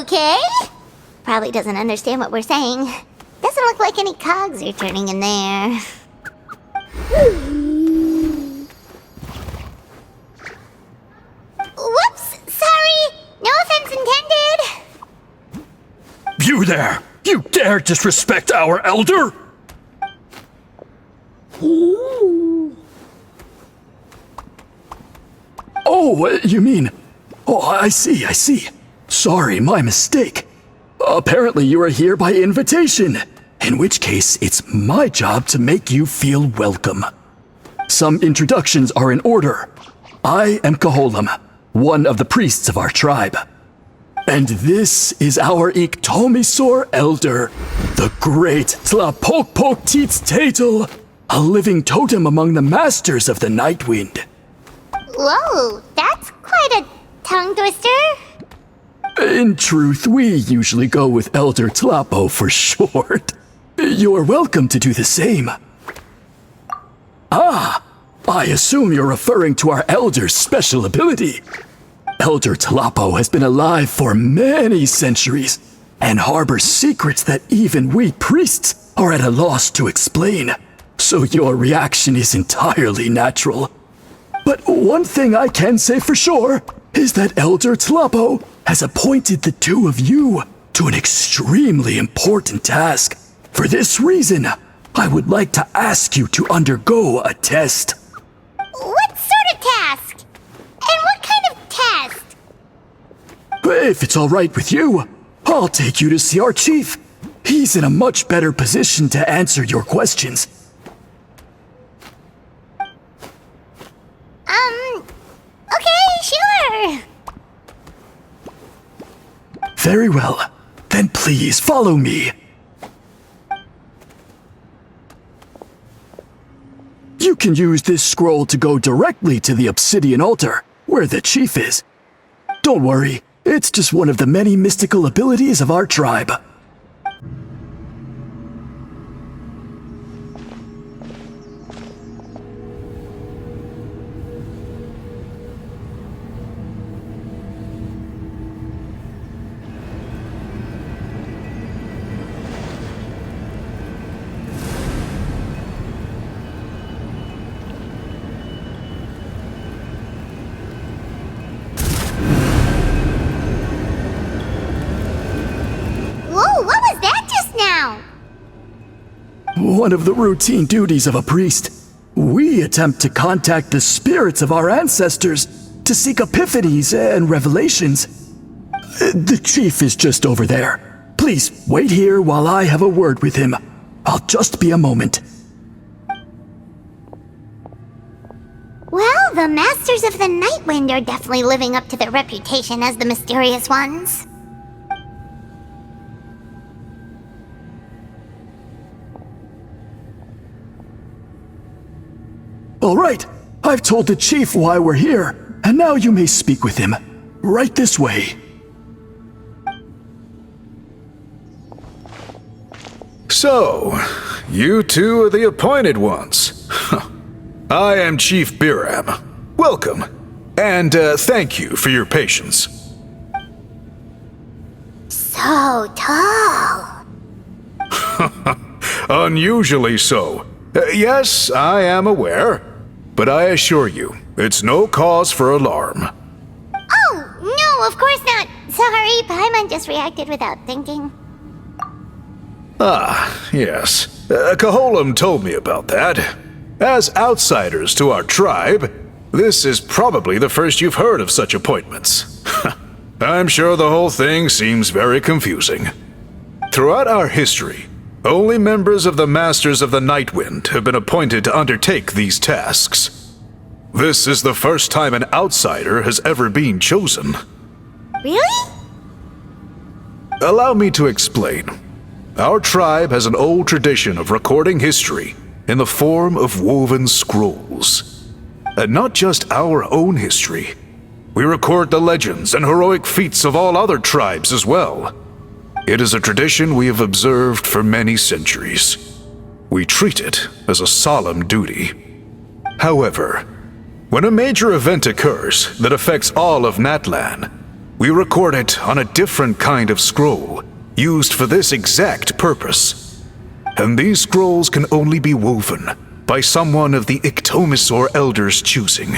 Okay. Probably doesn't understand what we're saying. Doesn't look like any cogs are turning in there. Whoops! Sorry! No offense intended! You there! You dare disrespect our elder? Oh, you mean... Oh, I see. Sorry, my mistake. Apparently you are here by invitation, in which case it's my job to make you feel welcome. Some introductions are in order. I am Koholam, one of the priests of our tribe. And this is our Iktomisor elder, the great Tlapokpok Tatel, a living totem among the masters of the Nightwind. Whoa, that's quite a tongue twister. In truth, we usually go with Elder Tlapo for short. You're welcome to do the same. Ah, I assume you're referring to our elder's special ability. Elder Tlapo has been alive for many centuries and harbors secrets that even we priests are at a loss to explain. So your reaction is entirely natural. But one thing I can say for sure is that Elder Tlapo has appointed the two of you to an extremely important task. For this reason, I would like to ask you to undergo a test. What sort of task? And what kind of test? If it's all right with you, I'll take you to see our chief. He's in a much better position to answer your questions. Okay, sure. Very well. Then please follow me. You can use this scroll to go directly to the obsidian altar, where the chief is. Don't worry, it's just one of the many mystical abilities of our tribe. Whoa, what was that just now? One of the routine duties of a priest. We attempt to contact the spirits of our ancestors to seek epiphanies and revelations. The chief is just over there. Please wait here while I have a word with him. I'll just be a moment. Well, the Masters of the Nightwind are definitely living up to their reputation as the mysterious ones. All right, I've told the chief why we're here, and now you may speak with him. Right this way. So, you two are the appointed ones. I am Chief Biram. Welcome, and thank you for your patience. So tall. Unusually so. Yes, I am aware, but I assure you, it's no cause for alarm. Oh, no, of course not. Sorry, Paimon just reacted without thinking. Ah, yes. Koholam told me about that. As outsiders to our tribe, this is probably the first you've heard of such appointments. I'm sure the whole thing seems very confusing. Throughout our history, only members of the Masters of the Nightwind have been appointed to undertake these tasks. This is the first time an outsider has ever been chosen. Really? Allow me to explain. Our tribe has an old tradition of recording history in the form of woven scrolls. And not just our own history. We record the legends and heroic feats of all other tribes as well. It is a tradition we have observed for many centuries. We treat it as a solemn duty. However, when a major event occurs that affects all of Natlan, we record it on a different kind of scroll, used for this exact purpose. And these scrolls can only be woven by someone of the Ictomasaur Elder's choosing.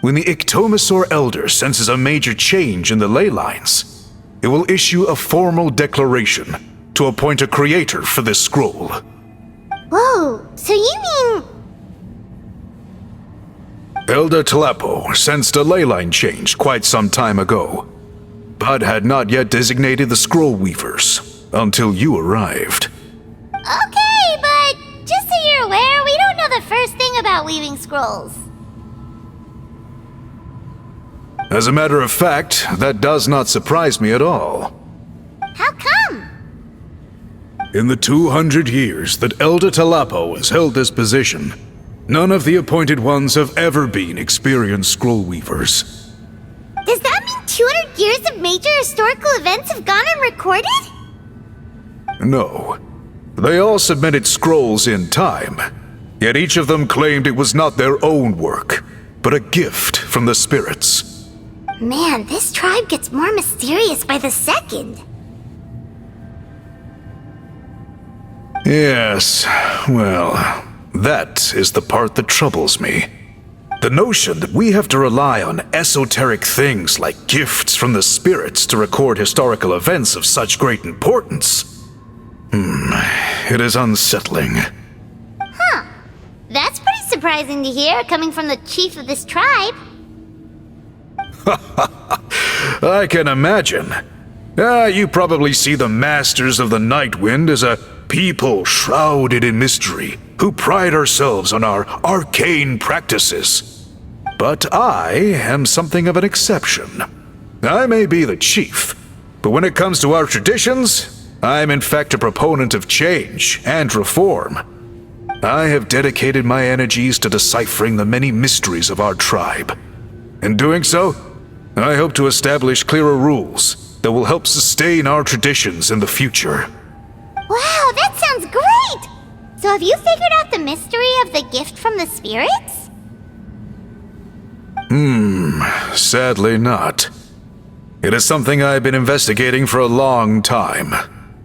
When the Ictomasaur Elder senses a major change in the ley lines, it will issue a formal declaration to appoint a creator for this scroll. Whoa, so you mean... Elder Talapo sensed a ley line change quite some time ago, but had not yet designated the scroll weavers until you arrived. Okay, but just so you're aware, we don't know the first thing about weaving scrolls. As a matter of fact, that does not surprise me at all. How come? In the 200 years that Elder Talapo has held this position, none of the appointed ones have ever been experienced scroll weavers. Does that mean 200 years of major historical events have gone unrecorded? No. They all submitted scrolls in time, yet each of them claimed it was not their own work, but a gift from the spirits. Man, this tribe gets more mysterious by the second. Yes, well, that is the part that troubles me. The notion that we have to rely on esoteric things like gifts from the spirits to record historical events of such great importance. It is unsettling. Huh. That's pretty surprising to hear, coming from the chief of this tribe. I can imagine. You probably see the Masters of the Night Wind as a people shrouded in mystery, who pride ourselves on our arcane practices. But I am something of an exception. I may be the chief, but when it comes to our traditions, I am in fact a proponent of change and reform. I have dedicated my energies to deciphering the many mysteries of our tribe. In doing so, I hope to establish clearer rules that will help sustain our traditions in the future. Wow, that sounds great! So have you figured out the mystery of the gift from the spirits? Sadly not. It is something I've been investigating for a long time,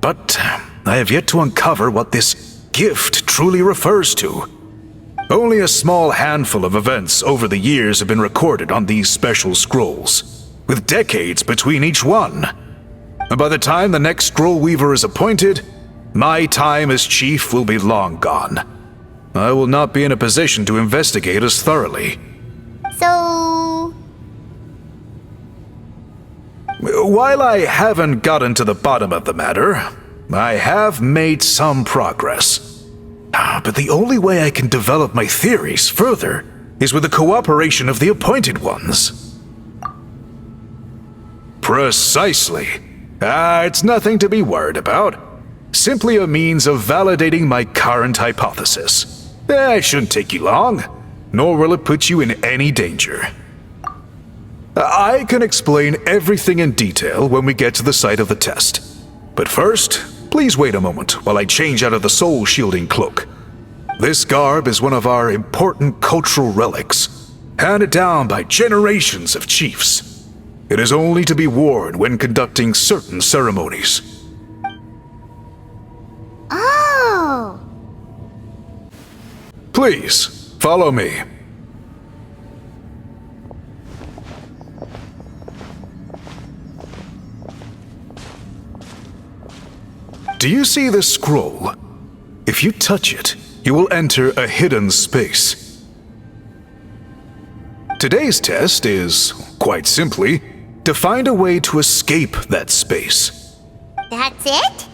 but I have yet to uncover what this gift truly refers to. Only a small handful of events over the years have been recorded on these special scrolls, with decades between each one. And by the time the next scroll weaver is appointed, my time as chief will be long gone. I will not be in a position to investigate as thoroughly. So... While I haven't gotten to the bottom of the matter, I have made some progress. But the only way I can develop my theories further is with the cooperation of the appointed ones. Precisely. It's nothing to be worried about. Simply a means of validating my current hypothesis. It shouldn't take you long, nor will it put you in any danger. I can explain everything in detail when we get to the site of the test. But first, please wait a moment while I change out of the soul-shielding cloak. This garb is one of our important cultural relics, handed down by generations of chiefs. It is only to be worn when conducting certain ceremonies. Oh! Please, follow me. Do you see this scroll? If you touch it, you will enter a hidden space. Today's test is, quite simply, to find a way to escape that space. That's it?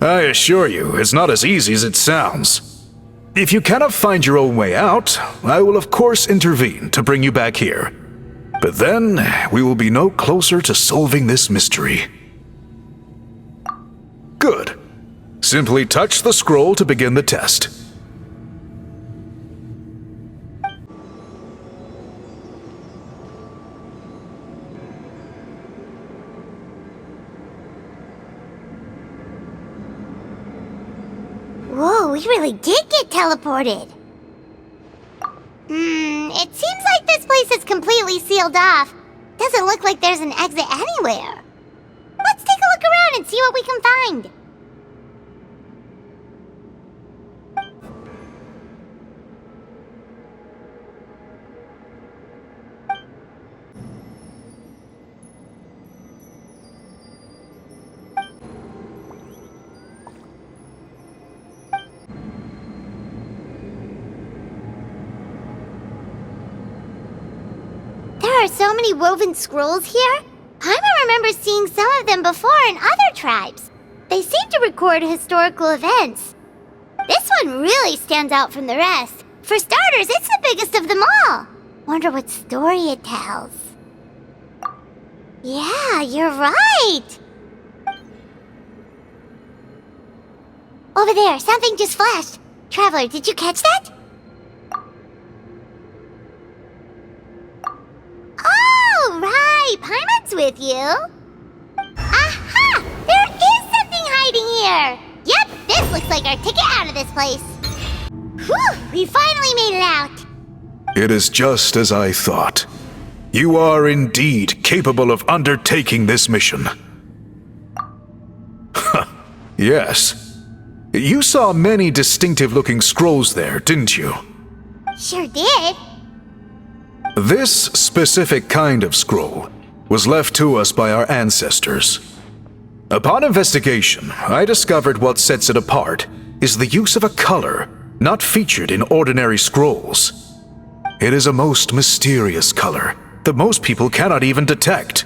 I assure you, it's not as easy as it sounds. If you cannot find your own way out, I will of course intervene to bring you back here. But then, we will be no closer to solving this mystery. Good. Simply touch the scroll to begin the test. Whoa, we really did get teleported. It seems like this place is completely sealed off. Doesn't look like there's an exit anywhere. Let's take a look around and see what we can find. There are so many woven scrolls here. Paimon remembers seeing some of them before in other tribes. They seem to record historical events. This one really stands out from the rest. For starters, it's the biggest of them all. Wonder what story it tells. Yeah, you're right. Over there, something just flashed. Traveler, did you catch that? Oh, right! Paimon's with you. Aha! There is something hiding here! Yep, this looks like our ticket out of this place. Whew! We finally made it out! It is just as I thought. You are indeed capable of undertaking this mission. Yes. You saw many distinctive-looking scrolls there, didn't you? Sure did. This specific kind of scroll was left to us by our ancestors. Upon investigation, I discovered what sets it apart is the use of a color not featured in ordinary scrolls. It is a most mysterious color that most people cannot even detect.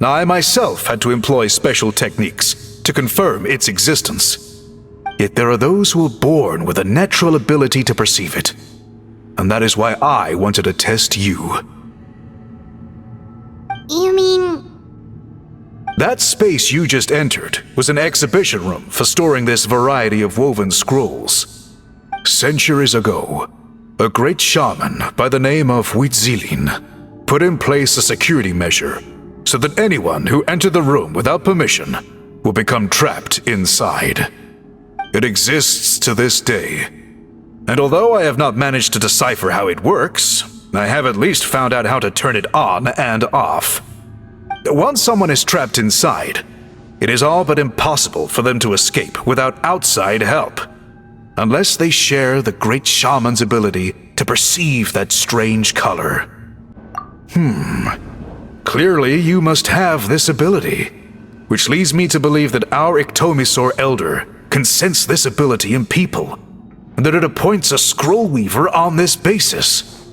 I myself had to employ special techniques to confirm its existence. Yet there are those who are born with a natural ability to perceive it. And that is why I wanted to test you. You mean... That space you just entered was an exhibition room for storing this variety of woven scrolls. Centuries ago, a great shaman by the name of Huitzilin put in place a security measure so that anyone who entered the room without permission will become trapped inside. It exists to this day. And although I have not managed to decipher how it works, I have at least found out how to turn it on and off. Once someone is trapped inside, it is all but impossible for them to escape without outside help, unless they share the great shaman's ability to perceive that strange color. Clearly you must have this ability, which leads me to believe that our Ictomisor Elder can sense this ability in people, and that it appoints a scroll weaver on this basis.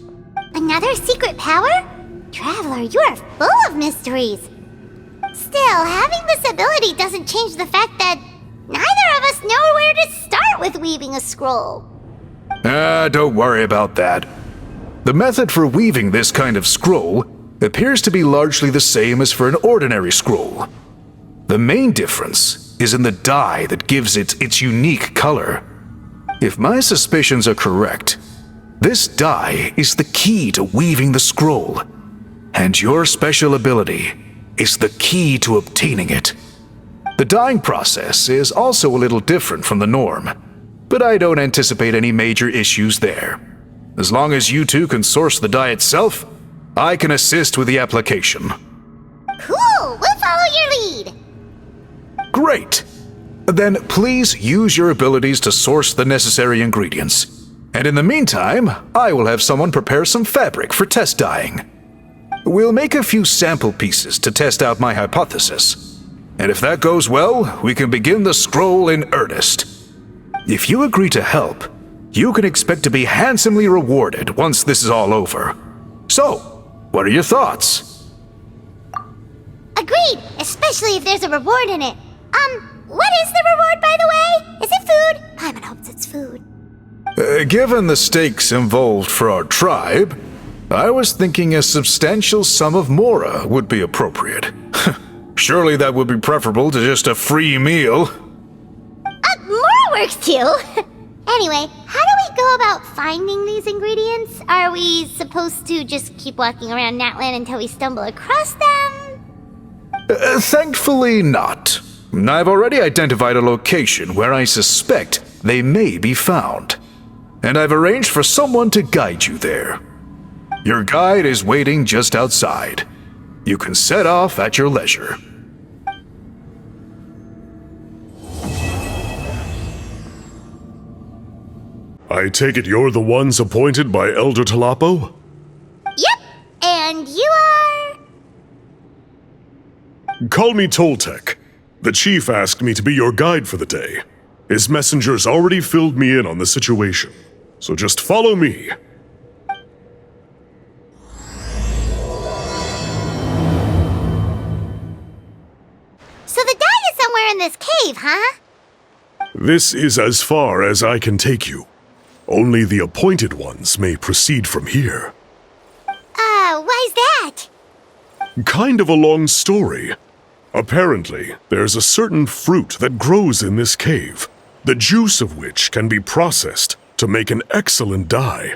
Another secret power? Traveler, you are full of mysteries. Still, having this ability doesn't change the fact that neither of us know where to start with weaving a scroll. Don't worry about that. The method for weaving this kind of scroll appears to be largely the same as for an ordinary scroll. The main difference is in the dye that gives it its unique color. If my suspicions are correct, this dye is the key to weaving the scroll, and your special ability is the key to obtaining it. The dyeing process is also a little different from the norm, but I don't anticipate any major issues there. As long as you two can source the dye itself, I can assist with the application. Cool! We'll follow your lead! Great! Then please use your abilities to source the necessary ingredients. And in the meantime, I will have someone prepare some fabric for test dyeing. We'll make a few sample pieces to test out my hypothesis. And if that goes well, we can begin the scroll in earnest. If you agree to help, you can expect to be handsomely rewarded once this is all over. So, what are your thoughts? Agreed, especially if there's a reward in it. What is the reward, by the way? Is it food? Paimon hopes it's food. Given the stakes involved for our tribe, I was thinking a substantial sum of mora would be appropriate. Surely that would be preferable to just a free meal. Mora works too! Anyway, how do we go about finding these ingredients? Are we supposed to just keep walking around Natlan until we stumble across them? Thankfully not. I've already identified a location where I suspect they may be found, and I've arranged for someone to guide you there. Your guide is waiting just outside. You can set off at your leisure. I take it you're the ones appointed by Elder Talapo? Yep, and you are... Call me Toltec. The chief asked me to be your guide for the day. His messengers already filled me in on the situation, so just follow me. So the die is somewhere in this cave, huh? This is as far as I can take you. Only the appointed ones may proceed from here. Why's that? Kind of a long story. Apparently, there's a certain fruit that grows in this cave, the juice of which can be processed to make an excellent dye.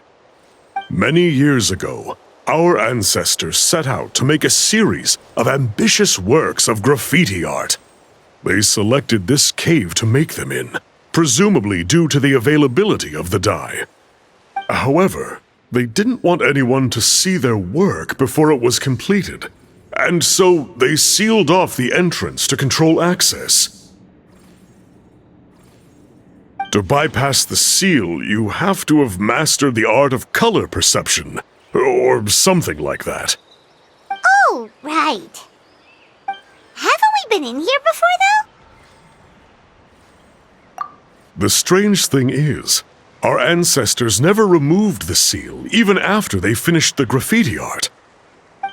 Many years ago, our ancestors set out to make a series of ambitious works of graffiti art. They selected this cave to make them in, presumably due to the availability of the dye. However, they didn't want anyone to see their work before it was completed, and so they sealed off the entrance to control access. To bypass the seal, you have to have mastered the art of color perception, or something like that. Oh, right. Haven't we been in here before, though? The strange thing is, our ancestors never removed the seal even after they finished the graffiti art.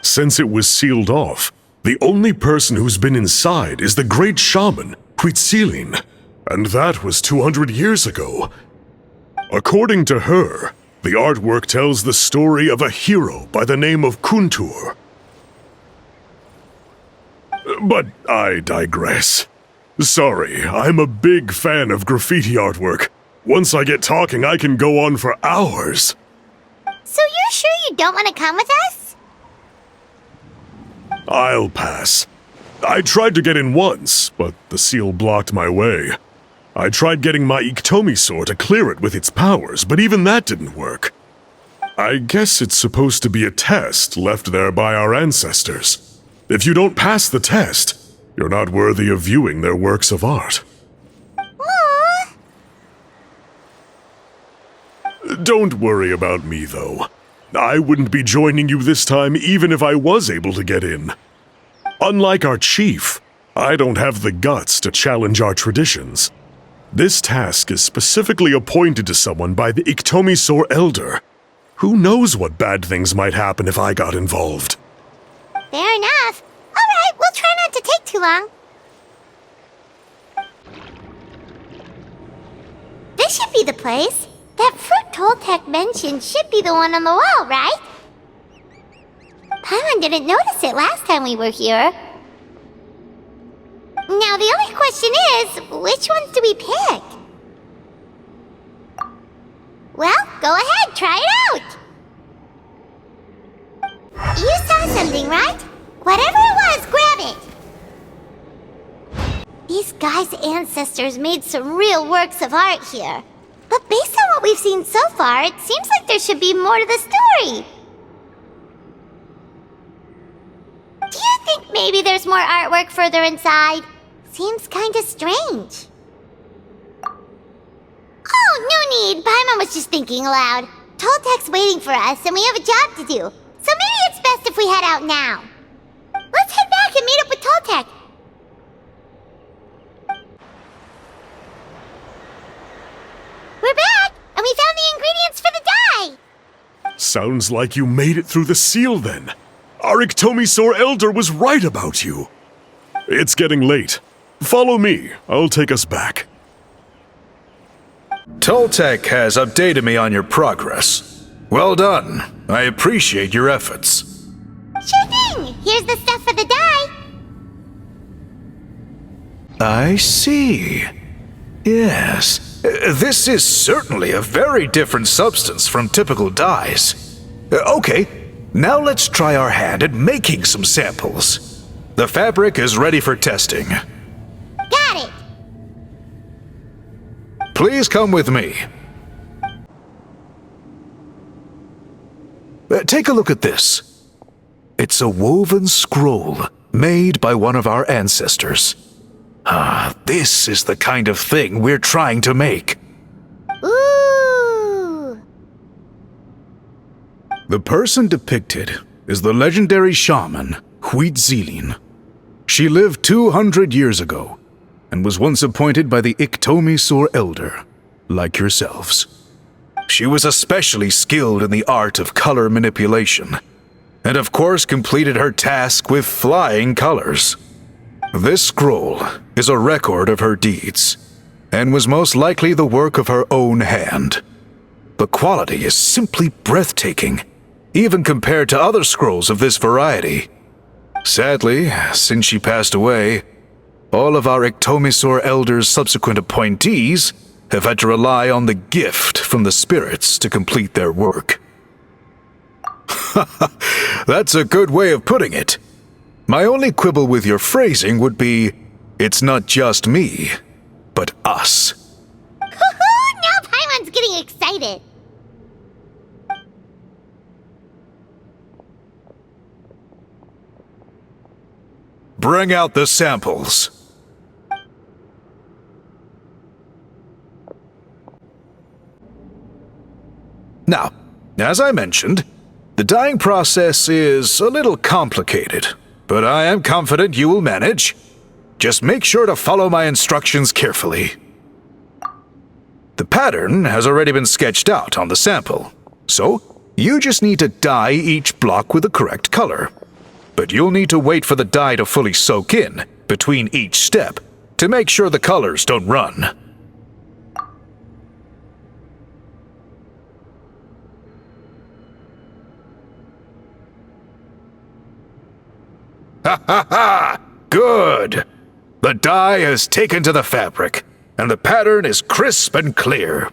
Since it was sealed off, the only person who's been inside is the great shaman, Huitzilin, and that was 200 years ago. According to her, the artwork tells the story of a hero by the name of Kuntur. But I digress. Sorry, I'm a big fan of graffiti artwork. Once I get talking, I can go on for hours. So you're sure you don't want to come with us? I'll pass. I tried to get in once, but the seal blocked my way. I tried getting my Iktomi to clear it with its powers, but even that didn't work. I guess it's supposed to be a test left there by our ancestors. If you don't pass the test, you're not worthy of viewing their works of art. Aww. Don't worry about me, though. I wouldn't be joining you this time even if I was able to get in. Unlike our chief, I don't have the guts to challenge our traditions. This task is specifically appointed to someone by the Iktomi Elder. Who knows what bad things might happen if I got involved? Fair enough. All right, we'll try not to take too long. This should be the place. That fruit Toltec mentioned should be the one on the wall, right? Paimon didn't notice it last time we were here. Now the only question is, which ones do we pick? Well, go ahead, try it out! You saw something, right? Whatever it was, grab it! These guys' ancestors made some real works of art here. But based on what we've seen so far, it seems like there should be more to the story. Do you think maybe there's more artwork further inside? Seems kinda strange. Oh, no need. Paimon was just thinking aloud. Toltec's waiting for us, and we have a job to do. So maybe it's best if we head out now. Let's head back and meet up with Toltec. We're back, and we found the ingredients for the dye. Sounds like you made it through the seal, then. Our Iktomi Elder was right about you. It's getting late. Follow me. I'll take us back. Toltec has updated me on your progress. Well done. I appreciate your efforts. Sure thing. Here's the stuff for the dye. I see. Yes. This is certainly a very different substance from typical dyes. Okay, now let's try our hand at making some samples. The fabric is ready for testing. Got it. Please come with me. Take a look at this. it's a woven scroll made by one of our ancestors. This is the kind of thing we're trying to make. Ooh! The person depicted is the legendary shaman, Huitzilin. She lived 200 years ago and was once appointed by the Iktomisor Elder, like yourselves. She was especially skilled in the art of color manipulation, and of course completed her task with flying colors. This scroll is a record of her deeds, and was most likely the work of her own hand. The quality is simply breathtaking, even compared to other scrolls of this variety. Sadly, since she passed away, all of our Iktomisor Elder's subsequent appointees have had to rely on the gift from the spirits to complete their work. That's a good way of putting it. My only quibble with your phrasing would be, it's not just me, but us. Now Paimon's getting excited. Bring out the samples. Now, as I mentioned, the dyeing process is a little complicated, but I am confident you will manage. Just make sure to follow my instructions carefully. The pattern has already been sketched out on the sample, so you just need to dye each block with the correct color. But you'll need to wait for the dye to fully soak in between each step to make sure the colors don't run. Ha ha ha! Good! The dye has taken to the fabric, and the pattern is crisp and clear.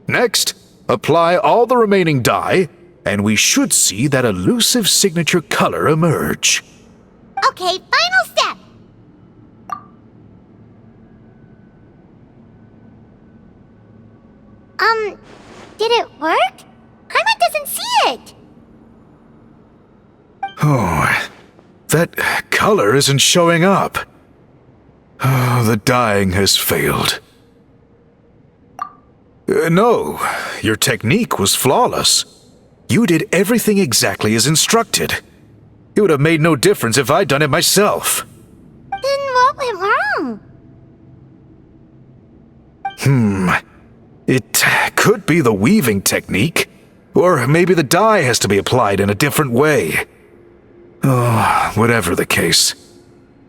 Next, apply all the remaining dye, and we should see that elusive signature color emerge. Okay, final step. Did it work? Paimon doesn't see it. Oh, that color isn't showing up. Oh, the dyeing has failed. No, your technique was flawless. You did everything exactly as instructed. It would have made no difference if I'd done it myself. Then what went wrong? It could be the weaving technique, or maybe the dye has to be applied in a different way. Oh, whatever the case,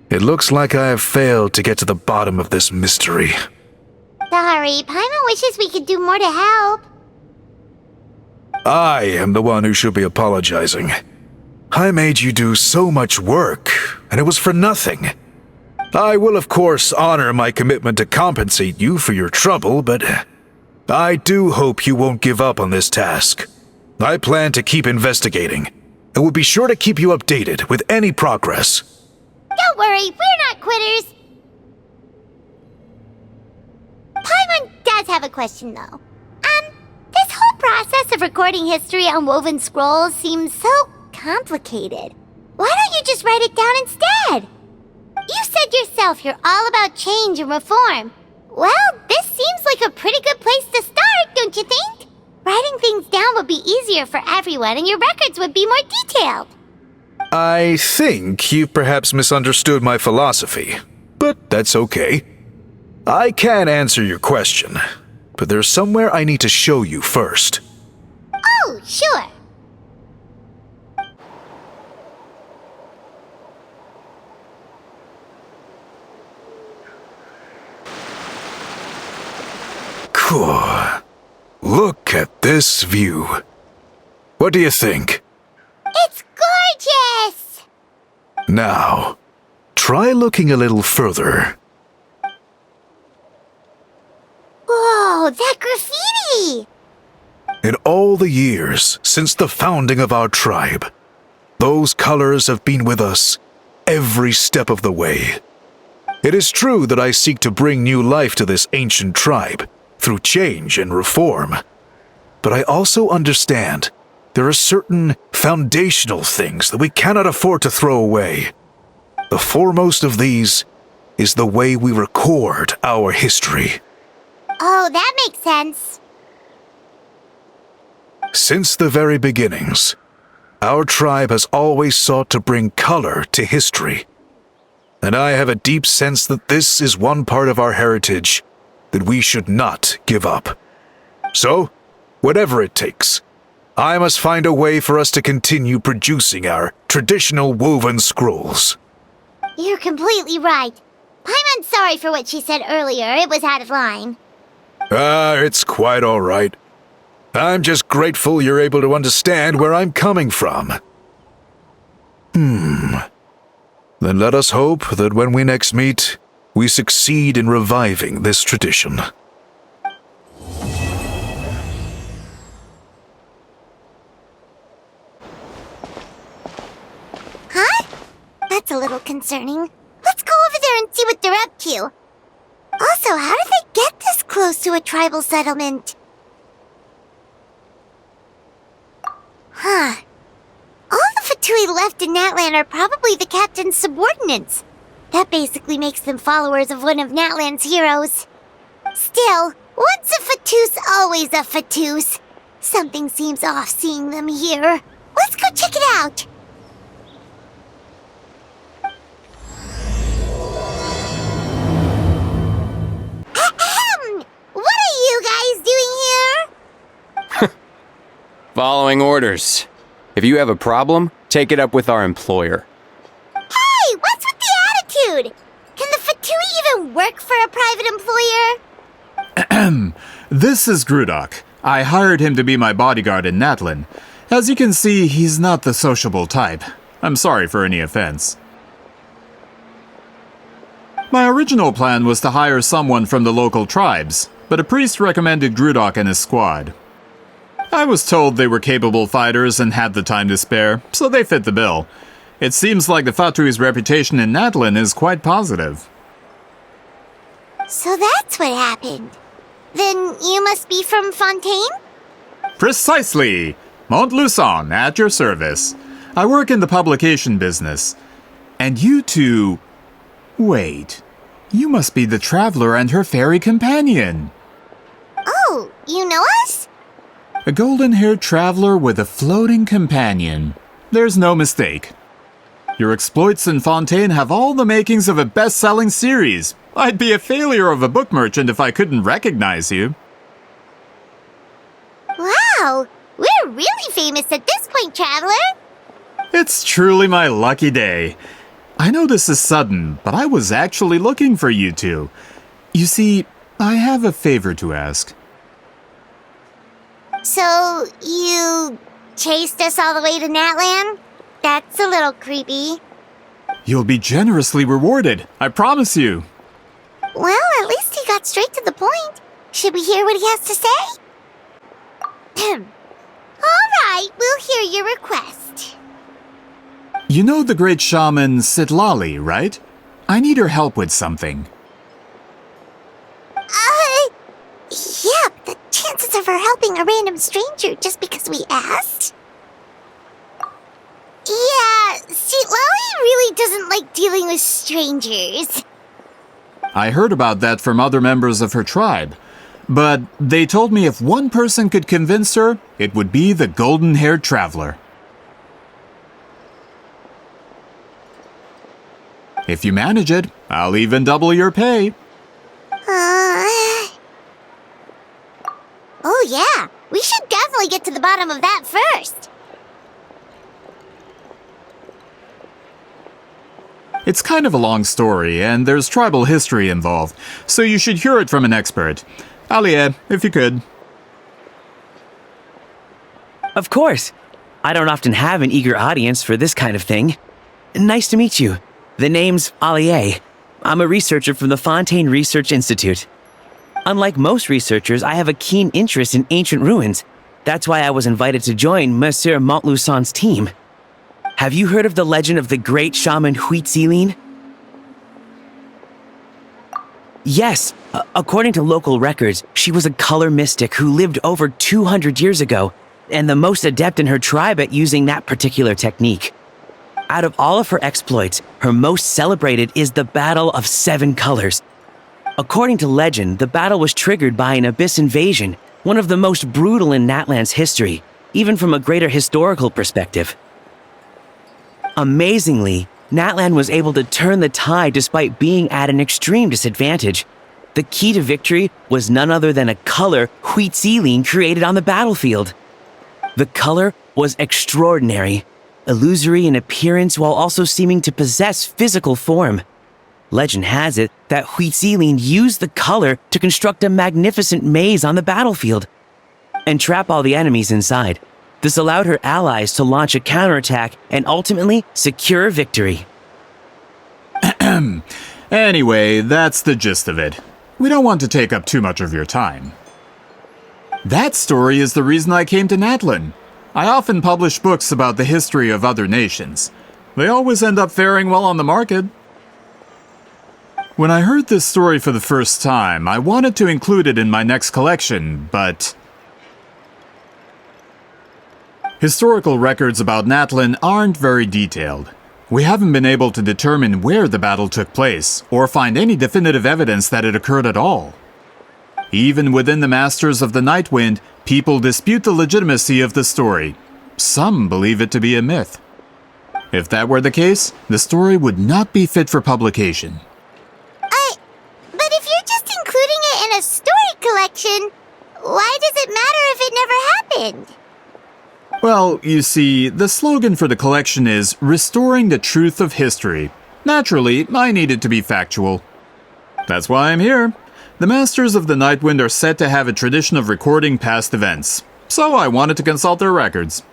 it looks like I have failed to get to the bottom of this mystery. Sorry, Paimon wishes we could do more to help. I am the one who should be apologizing. I made you do so much work, and it was for nothing. I will, of course, honor my commitment to compensate you for your trouble, but I do hope you won't give up on this task. I plan to keep investigating, and will be sure to keep you updated with any progress. Don't worry, we're not quitters. Paimon does have a question, though. This whole process of recording history on woven scrolls seems so complicated. Why don't you just write it down instead? You said yourself you're all about change and reform. Well, this seems like a pretty good place to start, don't you think? Writing things down would be easier for everyone, and your records would be more detailed. I think you've perhaps misunderstood my philosophy, but that's okay. I can answer your question, but there's somewhere I need to show you first. Oh, sure. Cool. Look at this view. What do you think? It's gorgeous! Now, try looking a little further. Whoa, that graffiti! In all the years since the founding of our tribe, those colors have been with us every step of the way. It is true that I seek to bring new life to this ancient tribe through change and reform. But I also understand there are certain foundational things that we cannot afford to throw away. The foremost of these is the way we record our history. Oh, that makes sense. Since the very beginnings, our tribe has always sought to bring color to history. And I have a deep sense that this is one part of our heritage that we should not give up. So, whatever it takes, I must find a way for us to continue producing our traditional woven scrolls. You're completely right. Paimon's sorry for what she said earlier. It was out of line. It's quite all right. I'm just grateful you're able to understand where I'm coming from. Then let us hope that when we next meet, we succeed in reviving this tradition. Huh? That's a little concerning. Let's go over there and see what they're up to. Also, how did they get this close to a tribal settlement? Huh. All the Fatui left in Natlan are probably the captain's subordinates. That basically makes them followers of one of Natlan's heroes. Still, once a Fatoos, always a Fatoos. Something seems off seeing them here. Let's go check it out. Ahem! What are you guys doing here? Following orders. If you have a problem, take it up with our employer. Hey, what's with the attitude? Can the Fatui even work for a private employer? This is Grudok. I hired him to be my bodyguard in Natlan. As you can see, he's not the sociable type. I'm sorry for any offense. My original plan was to hire someone from the local tribes, but a priest recommended Grudok and his squad. I was told they were capable fighters and had the time to spare, so they fit the bill. It seems like the Fatui's reputation in Natlan is quite positive. So that's what happened. Then you must be from Fontaine? Precisely! Montluçon, at your service. I work in the publication business. And you two... Wait. You must be the traveler and her fairy companion. Oh, you know us? A golden-haired traveler with a floating companion. There's no mistake. Your exploits in Fontaine have all the makings of a best-selling series. I'd be a failure of a book merchant if I couldn't recognize you. Wow, we're really famous at this point, Traveler. It's truly my lucky day. I know this is sudden, but I was actually looking for you two. You see, I have a favor to ask. So, you chased us all the way to Natlan? That's a little creepy. You'll be generously rewarded, I promise you. Well, at least he got straight to the point. Should we hear what he has to say? All right, we'll hear your request. You know the great shaman Sitlali, right? I need her help with something. Yeah, the chances of her helping a random stranger just because we asked? Yeah, see, Lolly really doesn't like dealing with strangers. I heard about that from other members of her tribe. But they told me if one person could convince her, it would be the golden-haired traveler. If you manage it, I'll even double your pay. Oh yeah, we should definitely get to the bottom of that first. It's kind of a long story, and there's tribal history involved, so you should hear it from an expert. Alie, if you could. Of course. I don't often have an eager audience for this kind of thing. Nice to meet you. The name's Alie. I'm a researcher from the Fontaine Research Institute. Unlike most researchers, I have a keen interest in ancient ruins. That's why I was invited to join Monsieur Montluçon's team. Have you heard of the legend of the great shaman Huitzilin? Yes, according to local records, she was a color mystic who lived over 200 years ago. and the most adept in her tribe at using that particular technique. Out of all of her exploits, her most celebrated is the Battle of Seven Colors. According to legend, the battle was triggered by an abyss invasion, one of the most brutal in Natlan's history, even from a greater historical perspective. Amazingly, Natlan was able to turn the tide despite being at an extreme disadvantage. The key to victory was none other than a color Huitziline created on the battlefield. The color was extraordinary, illusory in appearance while also seeming to possess physical form. Legend has it that Huitziline used the color to construct a magnificent maze on the battlefield and trap all the enemies inside. This allowed her allies to launch a counterattack and ultimately secure victory. Anyway, that's the gist of it. We don't want to take up too much of your time. That story is the reason I came to Natlan. I often publish books about the history of other nations. They always end up faring well on the market. When I heard this story for the first time, I wanted to include it in my next collection, but historical records about Natlan aren't very detailed. We haven't been able to determine where the battle took place, or find any definitive evidence that it occurred at all. Even within the Masters of the Nightwind, people dispute the legitimacy of the story. Some believe it to be a myth. If that were the case, the story would not be fit for publication. But if you're just including it in a story collection, why does it matter if it never happened? Well, you see, the slogan for the collection is Restoring the Truth of History. Naturally, I needed to be factual. That's why I'm here. The Masters of the Nightwind are said to have a tradition of recording past events, so I wanted to consult their records.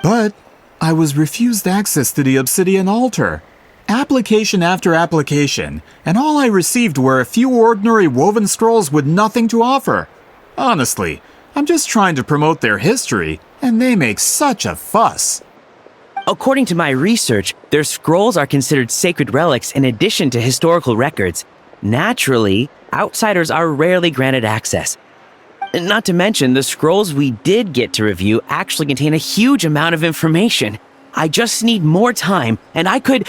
But I was refused access to the Obsidian Altar. Application after application, and all I received were a few ordinary woven scrolls with nothing to offer. Honestly, I'm just trying to promote their history, and they make such a fuss. According to my research, their scrolls are considered sacred relics in addition to historical records. Naturally, outsiders are rarely granted access. Not to mention, the scrolls we did get to review actually contain a huge amount of information. I just need more time, and I could...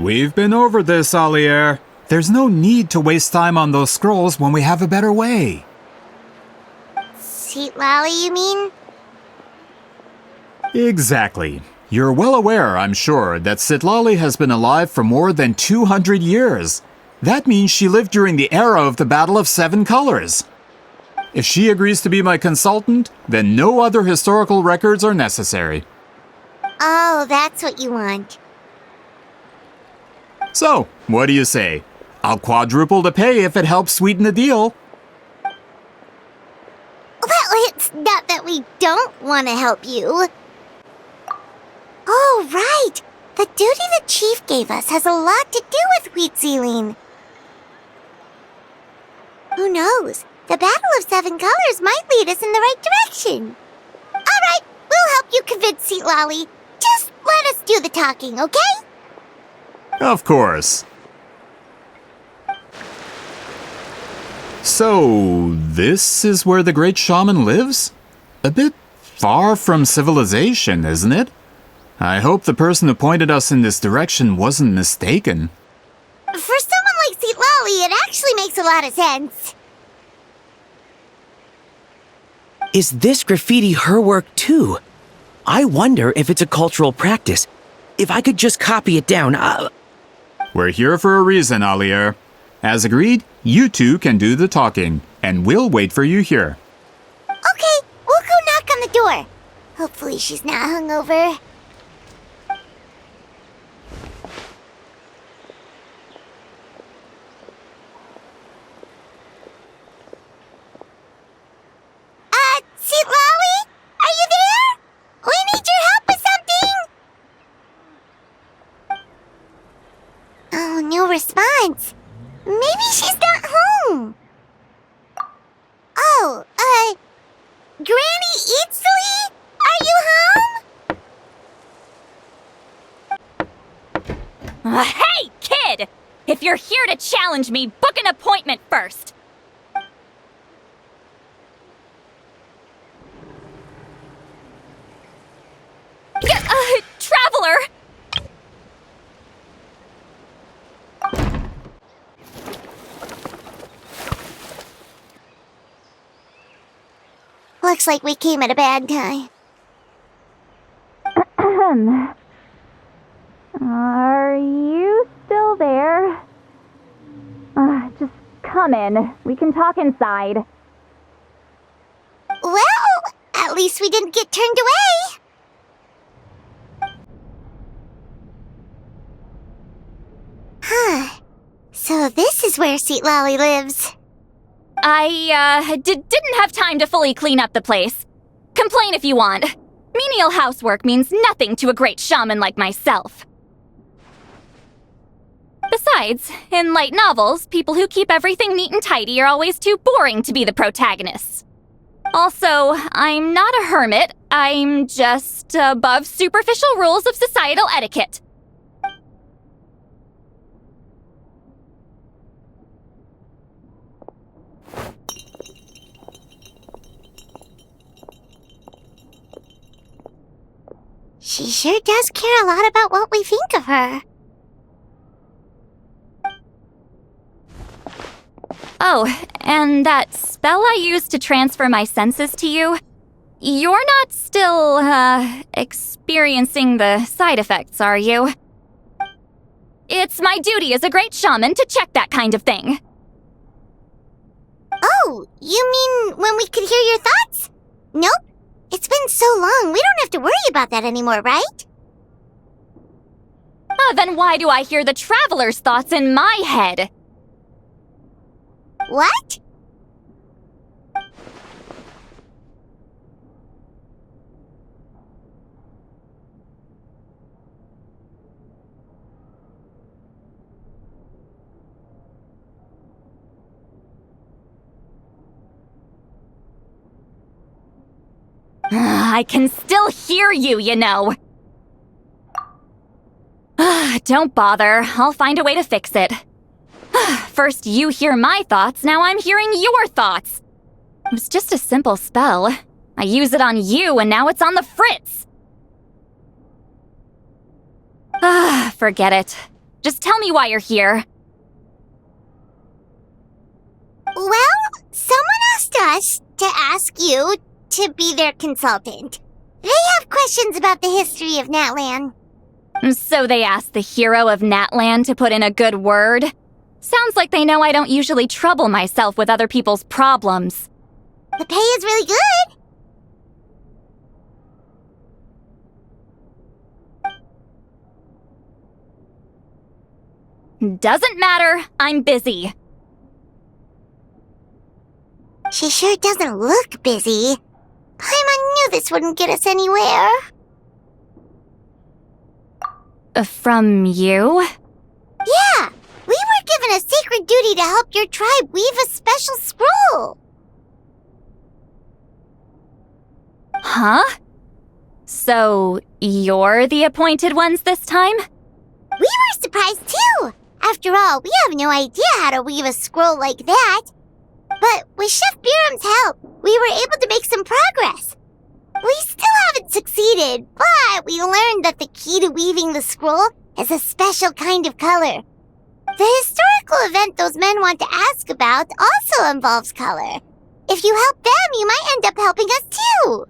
We've been over this, Alier. There's no need to waste time on those scrolls when we have a better way. Citlali, you mean? Exactly. You're well aware, I'm sure, that Citlali has been alive for more than 200 years. That means she lived during the era of the Battle of Seven Colors. If she agrees to be my consultant, then no other historical records are necessary. Oh, that's what you want. So, what do you say? I'll quadruple the pay if it helps sweeten the deal. Well, it's not that we don't want to help you. Oh, right. The duty the chief gave us has a lot to do with Huitziline. Who knows? The Battle of Seven Colors might lead us in the right direction. All right, we'll help you convince Citlali. Just let us do the talking, okay? Of course. So, this is where the great shaman lives? A bit far from civilization, isn't it? I hope the person who pointed us in this direction wasn't mistaken. For someone like Citlali, it actually makes a lot of sense. Is this graffiti her work too? I wonder if it's a cultural practice. If I could just copy it down, We're here for a reason, Alier. As agreed, you two can do the talking, and we'll wait for you here. Okay, we'll go knock on the door. Hopefully she's not hungover. Citlali? Are you there? We need your help with something! Oh, no response. Maybe she's not home. Oh, Granny Eatsley? Are you home? Hey, kid! If you're here to challenge me, book an appointment first. Looks like we came at a bad time. Are you still there? Just come in. We can talk inside. Well, at least we didn't get turned away. Huh. So this is where Sweet Lolly lives. I, didn't have time to fully clean up the place. Complain if you want. Menial housework means nothing to a great shaman like myself. Besides, in light novels, people who keep everything neat and tidy are always too boring to be the protagonists. Also, I'm not a hermit. I'm just above superficial rules of societal etiquette. She sure does care a lot about what we think of her. Oh, and that spell I used to transfer my senses to you, you're not still, experiencing the side effects, are you? It's my duty as a great shaman to check that kind of thing. Oh, you mean when we could hear your thoughts? Nope. It's been so long, we don't have to worry about that anymore, right? Then why do I hear the traveler's thoughts in my head? What? I can still hear you, you know. Don't bother. I'll find a way to fix it. First you hear my thoughts, now I'm hearing your thoughts. It was just a simple spell. I use it on you, and now it's on the fritz. Forget it. Just tell me why you're here. Well, someone asked us to ask you to be their consultant. They have questions about the history of Natlan. So they asked the hero of Natlan to put in a good word? Sounds like they know I don't usually trouble myself with other people's problems. The pay is really good. Doesn't matter, I'm busy. She sure doesn't look busy. Paimon knew this wouldn't get us anywhere. From you? Yeah, we were given a sacred duty to help your tribe weave a special scroll. Huh? So, you're the appointed ones this time? We were surprised too. After all, we have no idea how to weave a scroll like that. But with Chef Biram's help, we were able to make some progress. We still haven't succeeded, but we learned that the key to weaving the scroll is a special kind of color. The historical event those men want to ask about also involves color. If you help them, you might end up helping us too.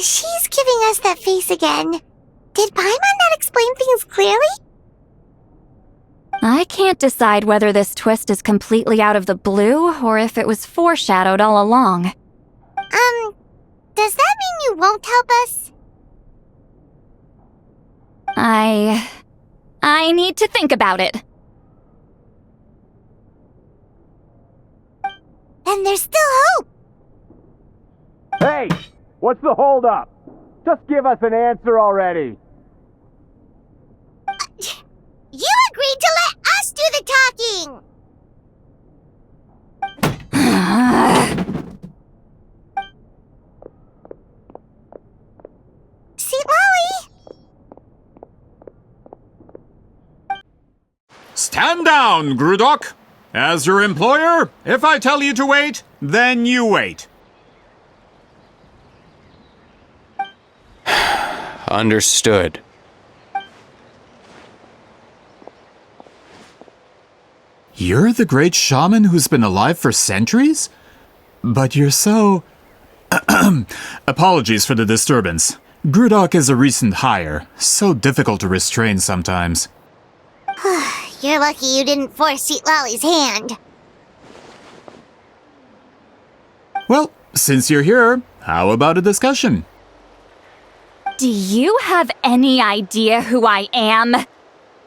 She's giving us that face again. Did Paimon not explain things clearly? I can't decide whether this twist is completely out of the blue or if it was foreshadowed all along. Does that mean you won't help us? I need to think about it. Then there's still hope. Hey! What's the holdup? Just give us an answer already. You agreed to let us do the talking! Sweet Lolly! Stand down, Grudok! As your employer, if I tell you to wait, then you wait. Understood. You're the great shaman who's been alive for centuries? But you're so... Apologies for the disturbance. Grudok is a recent hire, so difficult to restrain sometimes. You're lucky you didn't force Sweet Lolly's hand. Well, since you're here, how about a discussion? Do you have any idea who I am?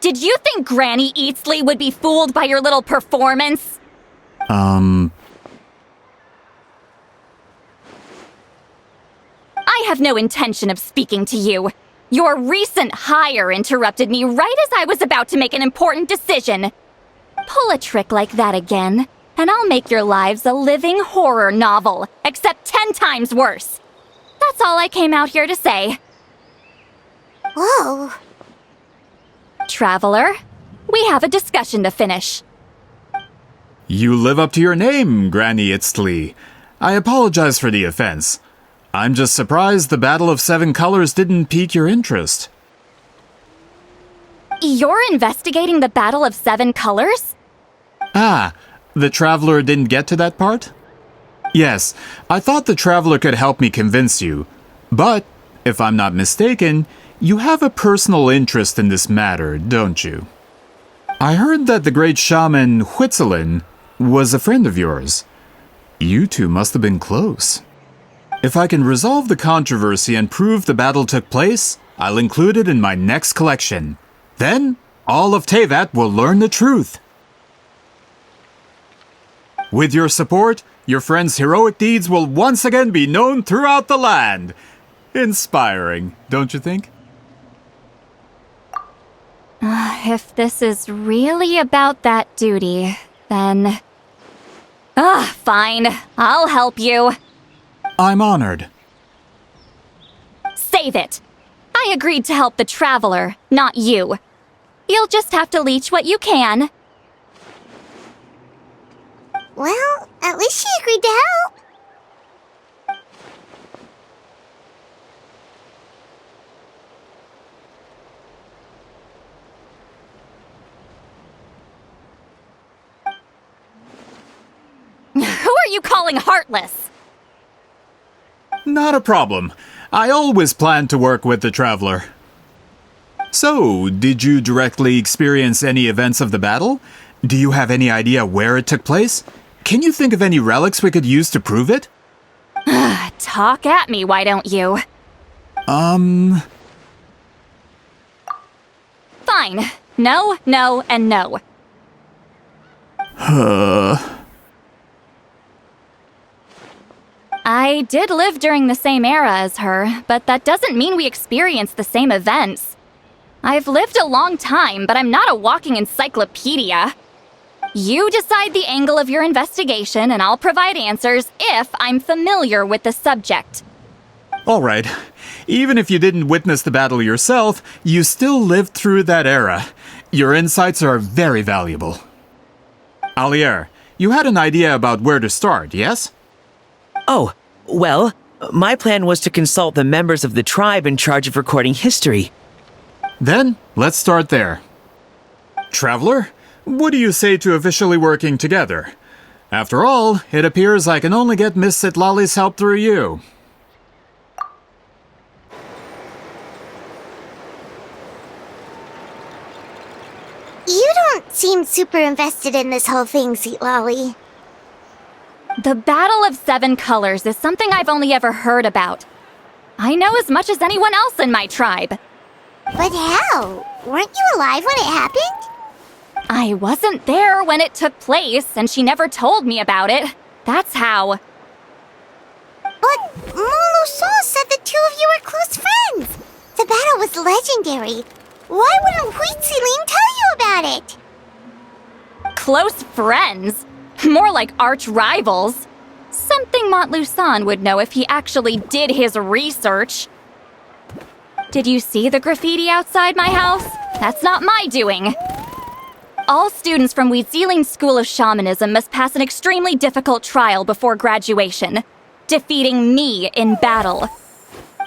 Did you think Granny Eatsley would be fooled by your little performance? I have no intention of speaking to you. Your recent hire interrupted me right as I was about to make an important decision. Pull a trick like that again, and I'll make your lives a living horror novel, except 10 times worse. That's all I came out here to say. Whoa. Traveler, we have a discussion to finish. You live up to your name, Granny Itztli. I apologize for the offense. I'm just surprised the Battle of Seven Colors didn't pique your interest. You're investigating the Battle of Seven Colors? Ah, the Traveler didn't get to that part? Yes, I thought the Traveler could help me convince you. But, if I'm not mistaken, you have a personal interest in this matter, don't you? I heard that the great shaman Huitzilin was a friend of yours. You two must have been close. If I can resolve the controversy and prove the battle took place, I'll include it in my next collection. Then, all of Tevat will learn the truth. With your support, your friend's heroic deeds will once again be known throughout the land. Inspiring, don't you think? If this is really about that duty, then... fine. I'll help you. I'm honored. Save it. I agreed to help the Traveler, not you. You'll just have to leech what you can. Well, at least she agreed to help. Who are you calling heartless? Not a problem. I always planned to work with the Traveler. So, did you directly experience any events of the battle? Do you have any idea where it took place? Can you think of any relics we could use to prove it? Talk at me, why don't you? Fine. No, no, and no. I did live during the same era as her, but that doesn't mean we experienced the same events. I've lived a long time, but I'm not a walking encyclopedia. You decide the angle of your investigation, and I'll provide answers if I'm familiar with the subject. All right. Even if you didn't witness the battle yourself, you still lived through that era. Your insights are very valuable. Alier, you had an idea about where to start, yes? Oh, well, my plan was to consult the members of the tribe in charge of recording history. Then, let's start there. Traveler, what do you say to officially working together? After all, it appears I can only get Miss Sitlali's help through you. You don't seem super invested in this whole thing, Sweet Lolly. The Battle of Seven Colors is something I've only ever heard about. I know as much as anyone else in my tribe. But how? Weren't you alive when it happened? I wasn't there when it took place, and she never told me about it. That's how. But Moluson said the two of you were close friends. The battle was legendary. Why wouldn't Huitzilin tell you about it? Close friends? More like arch rivals. Something Montluçon would know if he actually did his research. Did you see the graffiti outside my house? That's not my doing. All students from Huitzili's School of Shamanism must pass an extremely difficult trial before graduation, defeating me in battle.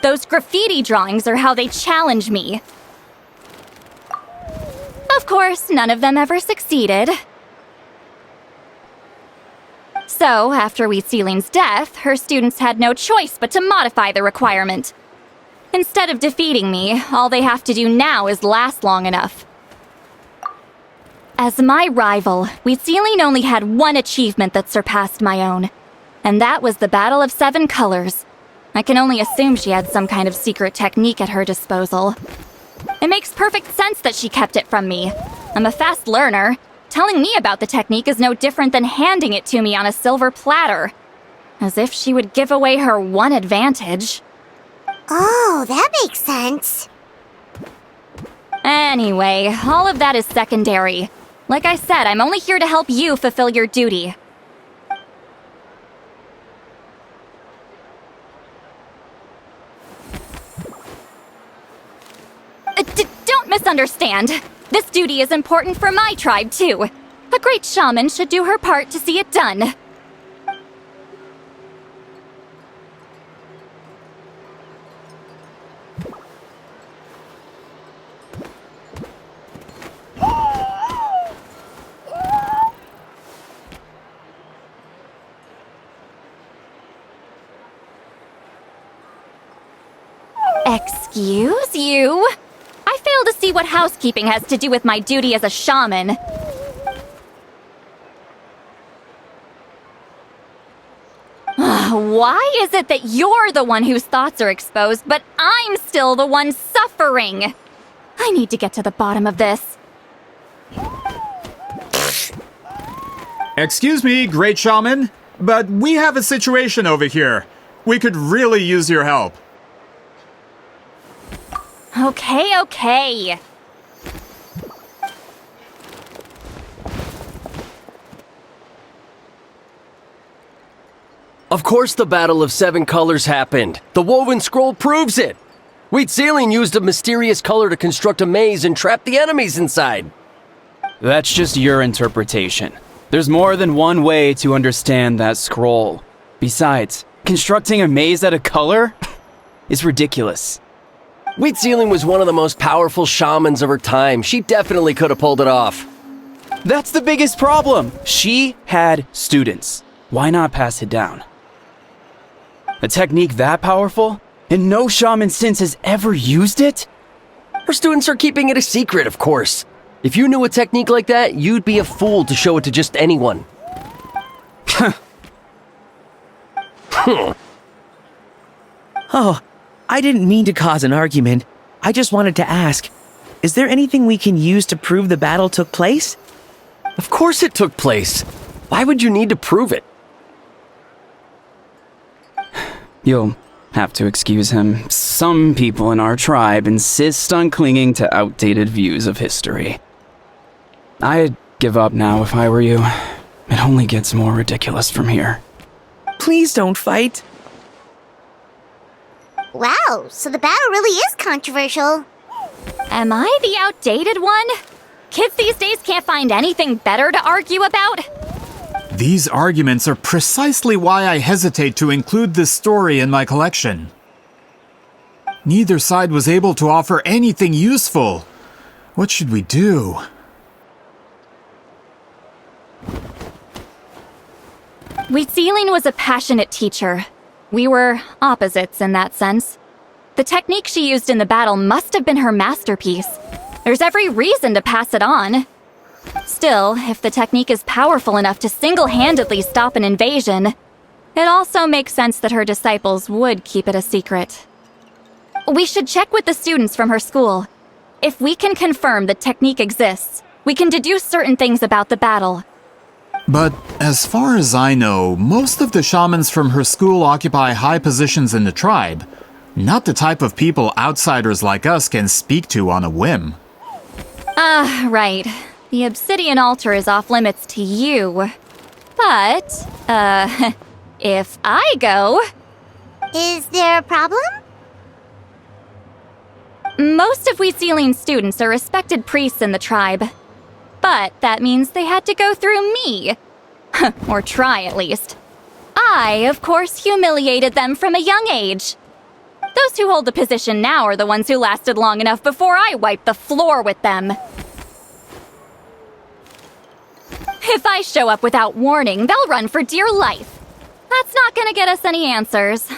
Those graffiti drawings are how they challenge me. Of course, none of them ever succeeded. So, after Wheat Ceiling's death, her students had no choice but to modify the requirement. Instead of defeating me, all they have to do now is last long enough. As my rival, Wheat Ceiling only had one achievement that surpassed my own, and that was the Battle of 7 Colors. I can only assume she had some kind of secret technique at her disposal. It makes perfect sense that she kept it from me. I'm a fast learner. Telling me about the technique is no different than handing it to me on a silver platter. As if she would give away her one advantage. Oh, that makes sense. Anyway, all of that is secondary. Like I said, I'm only here to help you fulfill your duty. Don't misunderstand. This duty is important for my tribe, too. A great shaman should do her part to see it done. Excuse you? I fail to see what housekeeping has to do with my duty as a shaman. Why is it that you're the one whose thoughts are exposed, but I'm still the one suffering? I need to get to the bottom of this. Excuse me, Great Shaman, but we have a situation over here. We could really use your help. Okay. Of course the Battle of 7 Colors happened. The woven scroll proves it. Wheat Ceiling used a mysterious color to construct a maze and trap the enemies inside. That's just your interpretation. There's more than one way to understand that scroll. Besides, constructing a maze out of color is ridiculous. Wheat Ceiling was one of the most powerful shamans of her time. She definitely could have pulled it off. That's the biggest problem. She had students. Why not pass it down? A technique that powerful? And no shaman since has ever used it? Her students are keeping it a secret, of course. If you knew a technique like that, you'd be a fool to show it to just anyone. Oh, I didn't mean to cause an argument. I just wanted to ask, is there anything we can use to prove the battle took place? Of course it took place. Why would you need to prove it? You'll have to excuse him. Some people in our tribe insist on clinging to outdated views of history. I'd give up now if I were you. It only gets more ridiculous from here. Please don't fight. Wow, so the battle really is controversial. Am I the outdated one? Kids these days can't find anything better to argue about? These arguments are precisely why I hesitate to include this story in my collection. Neither side was able to offer anything useful. What should we do? Wheat Ceiling was a passionate teacher. We were opposites in that sense. The technique she used in the battle must have been her masterpiece. There's every reason to pass it on. Still, if the technique is powerful enough to single-handedly stop an invasion, it also makes sense that her disciples would keep it a secret. We should check with the students from her school. If we can confirm the technique exists, we can deduce certain things about the battle. But as far as I know, most of the shamans from her school occupy high positions in the tribe. Not the type of people outsiders like us can speak to on a whim. Right. The obsidian altar is off limits to you. But, if I go... Is there a problem? Most of Wheat Ceiling's students are respected priests in the tribe. But that means they had to go through me. Or try, at least. I, of course, humiliated them from a young age. Those who hold the position now are the ones who lasted long enough before I wiped the floor with them. If I show up without warning, they'll run for dear life. That's not gonna get us any answers.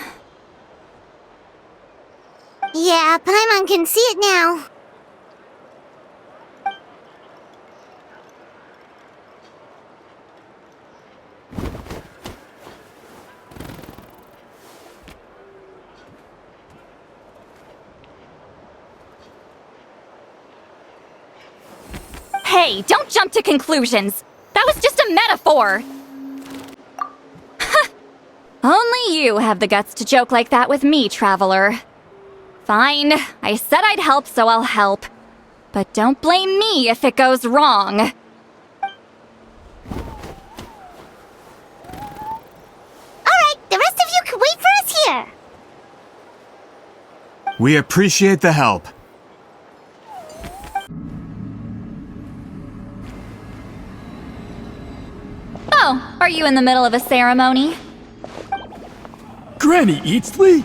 Yeah, Paimon can see it now. Hey, don't jump to conclusions. That was just a metaphor. Only you have the guts to joke like that with me, Traveler. Fine, I said I'd help, so I'll help. But don't blame me if it goes wrong. Alright, the rest of you can wait for us here. We appreciate the help. Oh, are you in the middle of a ceremony? Granny Eatsley?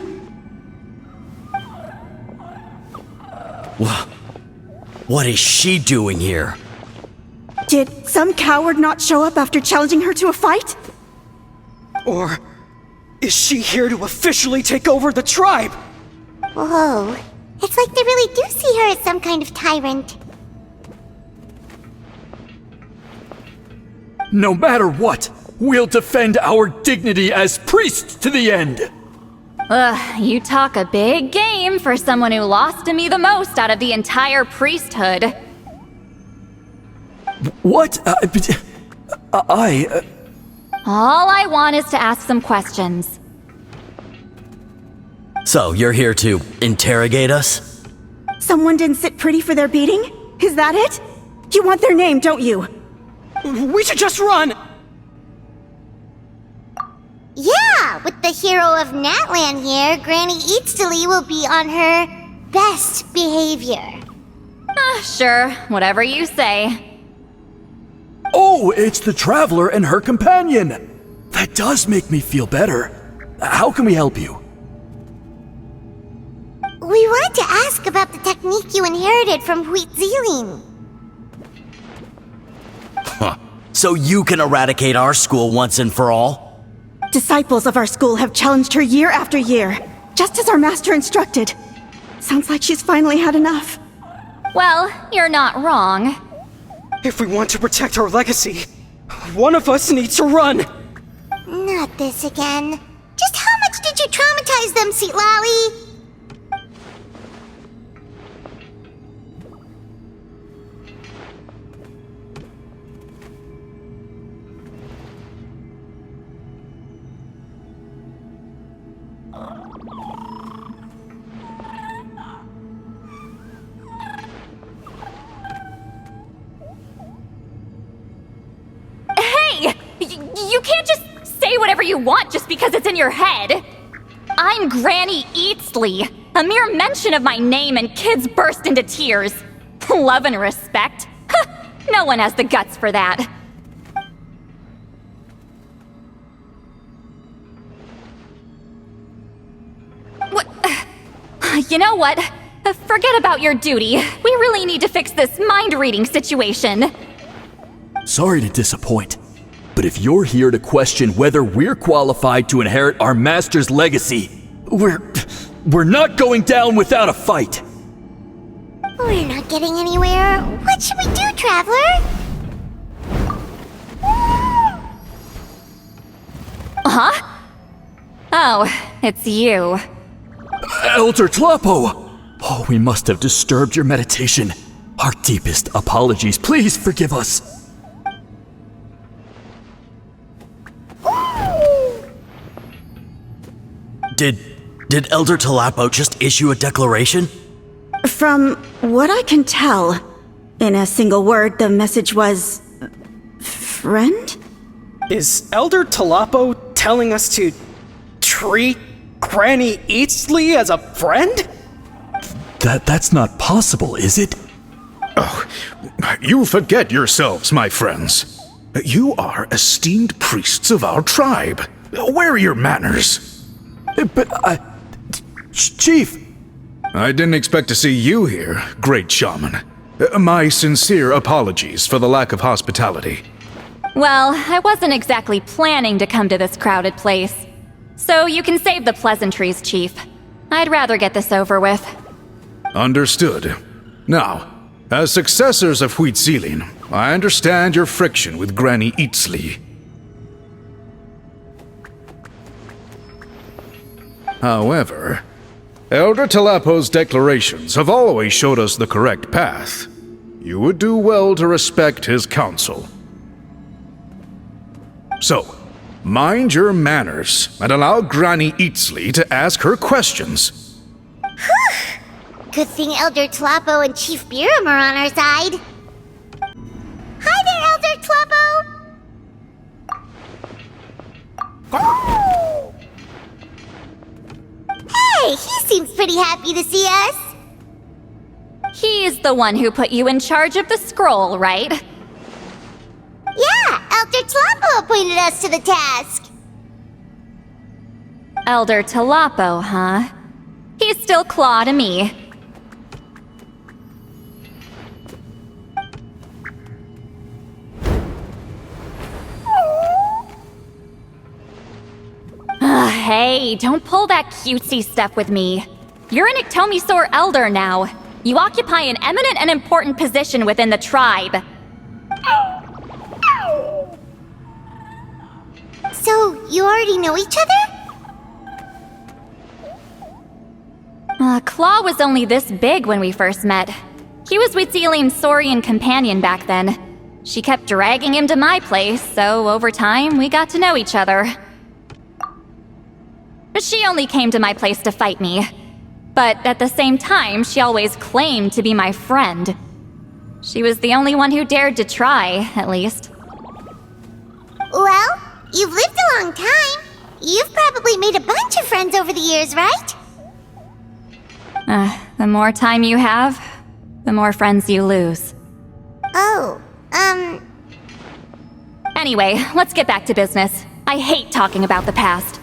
What is she doing here? Did some coward not show up after challenging her to a fight? Or is she here to officially take over the tribe? Whoa, it's like they really do see her as some kind of tyrant. No matter what, we'll defend our dignity as priests to the end! Ugh, you talk a big game for someone who lost to me the most out of the entire priesthood. What? All I want is to ask some questions. So, you're here to interrogate us? Someone didn't sit pretty for their beating? Is that it? You want their name, don't you? We should just run! Yeah, with the hero of Natlan here, Granny Eatsley will be on her best behavior. Sure, whatever you say. Oh, it's the Traveler and her companion! That does make me feel better. How can we help you? We wanted to ask about the technique you inherited from Huitziling. Huh. So you can eradicate our school once and for all? Disciples of our school have challenged her year after year, just as our master instructed. Sounds like she's finally had enough. Well, you're not wrong. If we want to protect our legacy, one of us needs to run! Not this again. Just how much did you traumatize them, Seatlali? You can't just say whatever you want just because it's in your head. I'm Granny Eatsley. A mere mention of my name and kids burst into tears. Love and respect? No one has the guts for that. What? You know what? Forget about your duty. We really need to fix this mind-reading situation. Sorry to disappoint, but if you're here to question whether we're qualified to inherit our master's legacy, we're not going down without a fight. We're not getting anywhere. What should we do, Traveler? Huh? Oh, it's you. Elder Tlapo! Oh, we must have disturbed your meditation. Our deepest apologies. Please forgive us. Did Elder Tlapo just issue a declaration? From what I can tell, in a single word, the message was... friend? Is Elder Tlapo telling us to treat Granny Eatsley as a friend? That's not possible, is it? Oh, you forget yourselves, my friends. You are esteemed priests of our tribe. Where are your manners? But Chief! I didn't expect to see you here, great shaman. My sincere apologies for the lack of hospitality. Well, I wasn't exactly planning to come to this crowded place. So you can save the pleasantries, Chief. I'd rather get this over with. Understood. Now, as successors of Huitzilin, I understand your friction with Granny Eatsley. However, Elder Talapo's declarations have always showed us the correct path. You would do well to respect his counsel. So, mind your manners and allow Granny Eatsley to ask her questions. Good thing Elder Talapo and Chief Biram are on our side. Hi there, Elder Talapo! Hey, he seems pretty happy to see us. He's the one who put you in charge of the scroll, right? Yeah, Elder Talapo appointed us to the task. Elder Talapo, huh? He's still Claw to me. Hey, don't pull that cutesy stuff with me. You're an Iktomi Elder now. You occupy an eminent and important position within the tribe. So, you already know each other? Claw was only this big when we first met. He was Huitzilin's Saurian companion back then. She kept dragging him to my place, so over time, we got to know each other. She only came to my place to fight me. But at the same time, she always claimed to be my friend. She was the only one who dared to try, at least. Well, you've lived a long time. You've probably made a bunch of friends over the years, right? The more time you have, the more friends you lose. Oh, Anyway, let's get back to business. I hate talking about the past.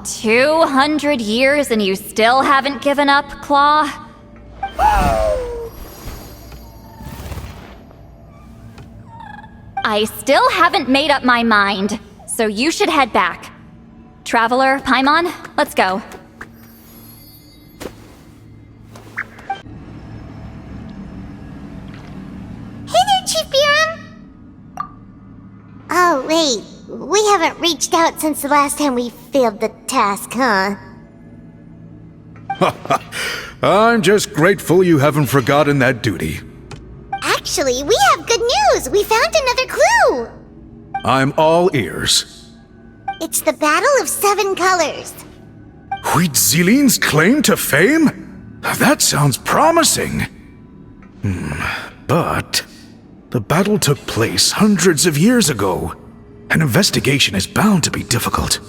200 years and you still haven't given up, Claw? I still haven't made up my mind, so you should head back. Traveler, Paimon, let's go. Hey there, Chief Biram! Oh, wait. We haven't reached out since the last time we failed the task, huh? I'm just grateful you haven't forgotten that duty. Actually, we have good news! We found another clue! I'm all ears. It's the Battle of Seven Colors. Huitzilin's claim to fame? That sounds promising. But the battle took place hundreds of years ago. An investigation is bound to be difficult.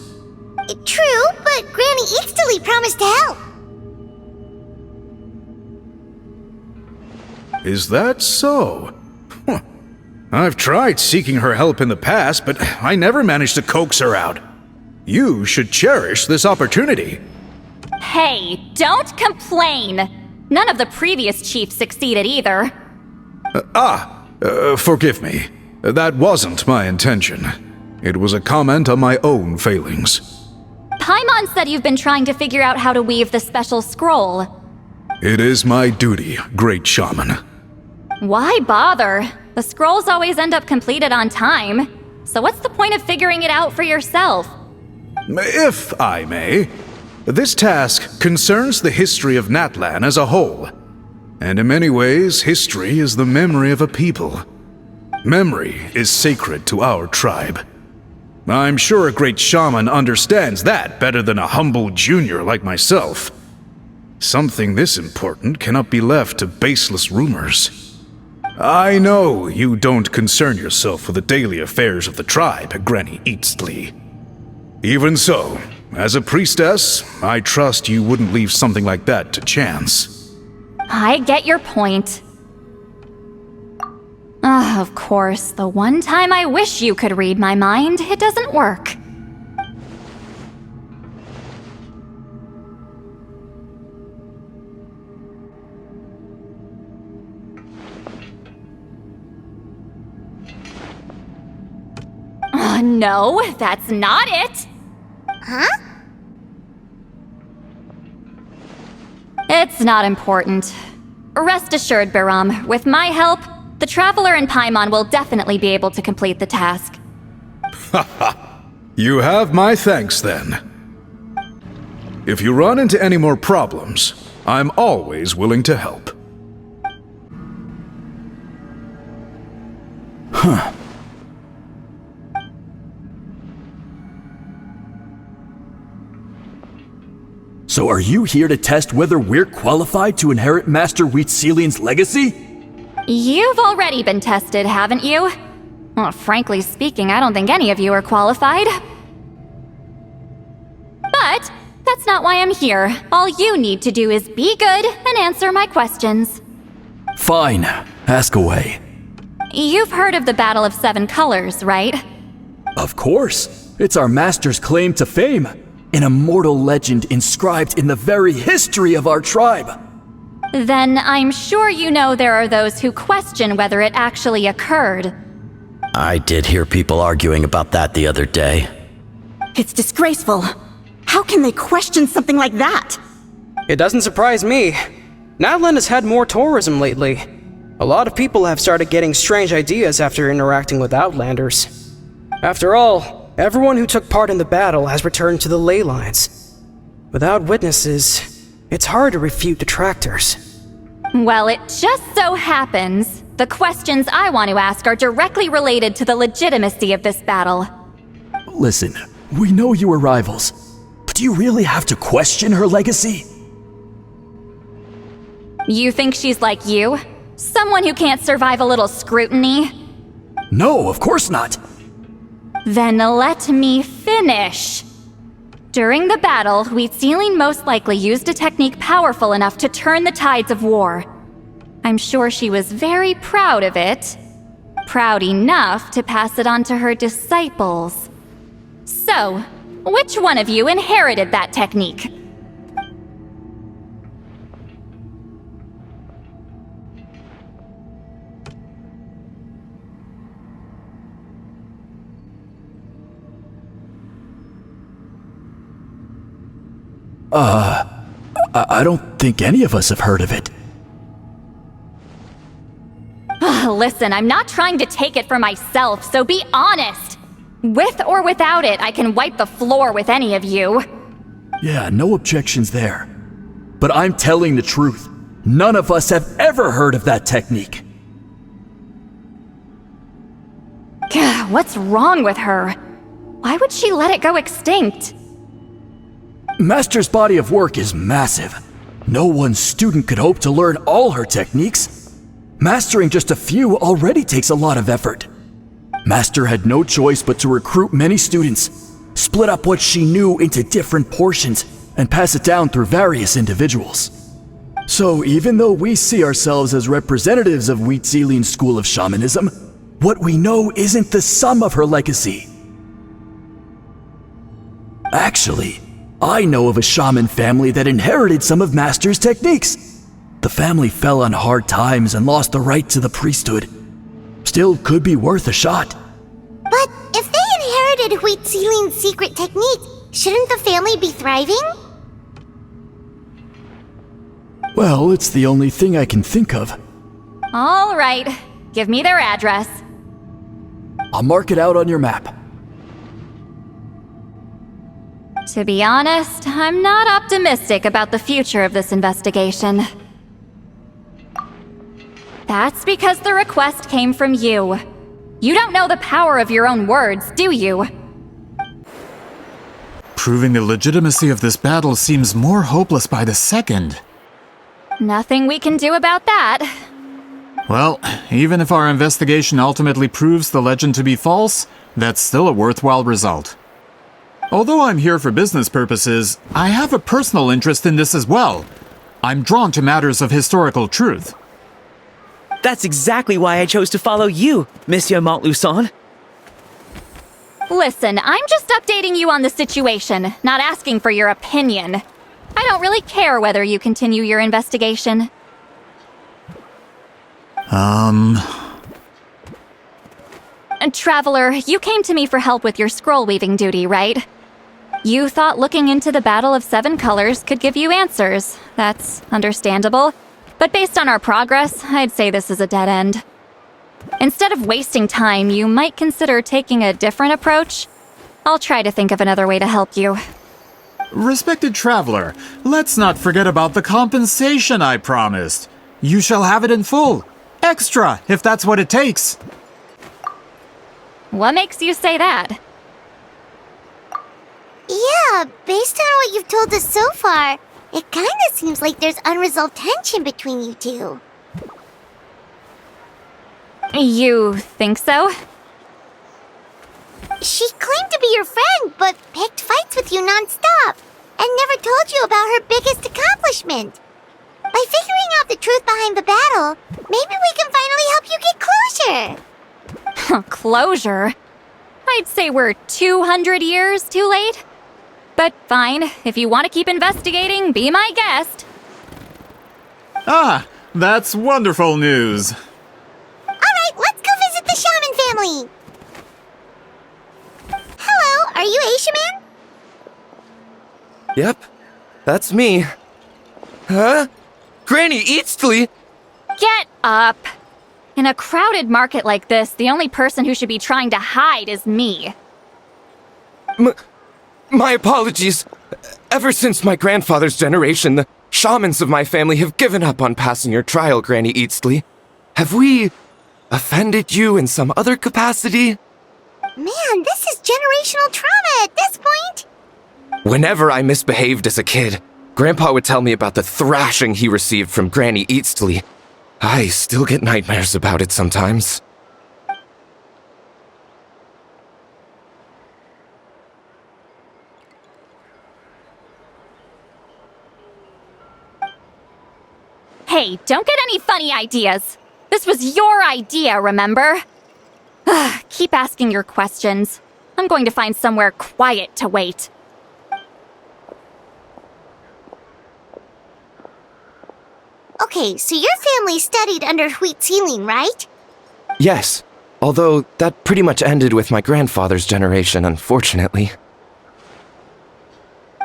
True, but Granny Eatsley promised to help. Is that so? I've tried seeking her help in the past, but I never managed to coax her out. You should cherish this opportunity. Hey, don't complain! None of the previous chiefs succeeded either. Forgive me. That wasn't my intention. It was a comment on my own failings. Paimon said you've been trying to figure out how to weave the special scroll. It is my duty, great shaman. Why bother? The scrolls always end up completed on time. So what's the point of figuring it out for yourself? If I may, this task concerns the history of Natlan as a whole. And in many ways, history is the memory of a people. Memory is sacred to our tribe. I'm sure a great shaman understands that better than a humble junior like myself. Something this important cannot be left to baseless rumors. I know you don't concern yourself with the daily affairs of the tribe, Granny Eatsley. Even so, as a priestess, I trust you wouldn't leave something like that to chance. I get your point. Of course, the one time I wish you could read my mind, it doesn't work. No, that's not it. Huh? It's not important. Rest assured, Baram, with my help, the Traveler and Paimon will definitely be able to complete the task. You have my thanks then. If you run into any more problems, I'm always willing to help. Huh. So are you here to test whether we're qualified to inherit Master Wheatselian's legacy? You've already been tested, haven't you? Well, frankly speaking, I don't think any of you are qualified. But that's not why I'm here. All you need to do is be good and answer my questions. Fine. Ask away. You've heard of the Battle of Seven Colors, right? Of course. It's our master's claim to fame. An immortal legend inscribed in the very history of our tribe. Then I'm sure you know there are those who question whether it actually occurred. I did hear people arguing about that the other day. It's disgraceful. How can they question something like that? It doesn't surprise me. Natlan has had more tourism lately. A lot of people have started getting strange ideas after interacting with Outlanders. After all, everyone who took part in the battle has returned to the ley lines. Without witnesses, it's hard to refute detractors. Well, it just so happens the questions I want to ask are directly related to the legitimacy of this battle. Listen, we know you were rivals, but do you really have to question her legacy? You think she's like you? Someone who can't survive a little scrutiny? No, of course not. Then let me finish. During the battle, Wheatselian most likely used a technique powerful enough to turn the tides of war. I'm sure she was very proud of it. Proud enough to pass it on to her disciples. So, which one of you inherited that technique? I don't think any of us have heard of it. Listen, I'm not trying to take it for myself, so be honest. With or without it, I can wipe the floor with any of you. Yeah, no objections there. But I'm telling the truth. None of us have ever heard of that technique. Gah, what's wrong with her? Why would she let it go extinct? Master's body of work is massive. No one student could hope to learn all her techniques. Mastering just a few already takes a lot of effort. Master had no choice but to recruit many students, split up what she knew into different portions, and pass it down through various individuals. So even though we see ourselves as representatives of Wheatselian's school of shamanism, what we know isn't the sum of her legacy. Actually, I know of a shaman family that inherited some of Master's techniques. The family fell on hard times and lost the right to the priesthood. Still could be worth a shot. But if they inherited Wheatselian's secret technique, shouldn't the family be thriving? Well, it's the only thing I can think of. All right, give me their address. I'll mark it out on your map. To be honest, I'm not optimistic about the future of this investigation. That's because the request came from you. You don't know the power of your own words, do you? Proving the legitimacy of this battle seems more hopeless by the second. Nothing we can do about that. Well, even if our investigation ultimately proves the legend to be false, that's still a worthwhile result. Although I'm here for business purposes, I have a personal interest in this as well. I'm drawn to matters of historical truth. That's exactly why I chose to follow you, Monsieur Montluçon. Listen, I'm just updating you on the situation, not asking for your opinion. I don't really care whether you continue your investigation. Traveler, you came to me for help with your scroll weaving duty, right? You thought looking into the Battle of Seven Colors could give you answers. That's understandable. But based on our progress, I'd say this is a dead end. Instead of wasting time, you might consider taking a different approach. I'll try to think of another way to help you. Respected traveler, let's not forget about the compensation I promised. You shall have it in full. Extra, if that's what it takes. What makes you say that? Yeah, based on what you've told us so far, it kinda seems like there's unresolved tension between you two. You think so? She claimed to be your friend, but picked fights with you non-stop, and never told you about her biggest accomplishment. By figuring out the truth behind the battle, maybe we can finally help you get closure. Closure? I'd say we're 200 years too late. But fine, if you want to keep investigating, be my guest. Ah, that's wonderful news. Alright, let's go visit the shaman family. Hello, are you a shaman? Yep, that's me. Huh? Granny Eastly? Get up! In a crowded market like this, the only person who should be trying to hide is me. My apologies. Ever since my grandfather's generation, the shamans of my family have given up on passing your trial, Granny Eastly. Have we offended you in some other capacity? Man, this is generational trauma at this point. Whenever I misbehaved as a kid, Grandpa would tell me about the thrashing he received from Granny Eastly. I still get nightmares about it sometimes. Hey, don't get any funny ideas. This was your idea, remember? Keep asking your questions. I'm going to find somewhere quiet to wait. Okay, so your family studied under Wheat Ceiling, right? Yes, although that pretty much ended with my grandfather's generation, unfortunately.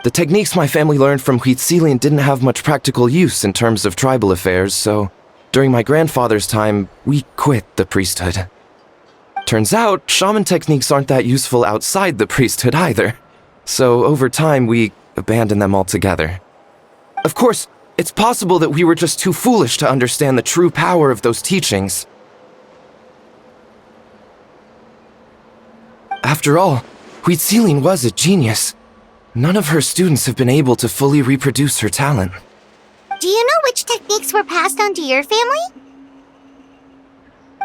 The techniques my family learned from Wheat Ceiling didn't have much practical use in terms of tribal affairs, so during my grandfather's time, we quit the priesthood. Turns out, shaman techniques aren't that useful outside the priesthood either, so over time we abandoned them altogether. Of course, it's possible that we were just too foolish to understand the true power of those teachings. After all, Wheat Ceiling was a genius. None of her students have been able to fully reproduce her talent. Do you know which techniques were passed on to your family?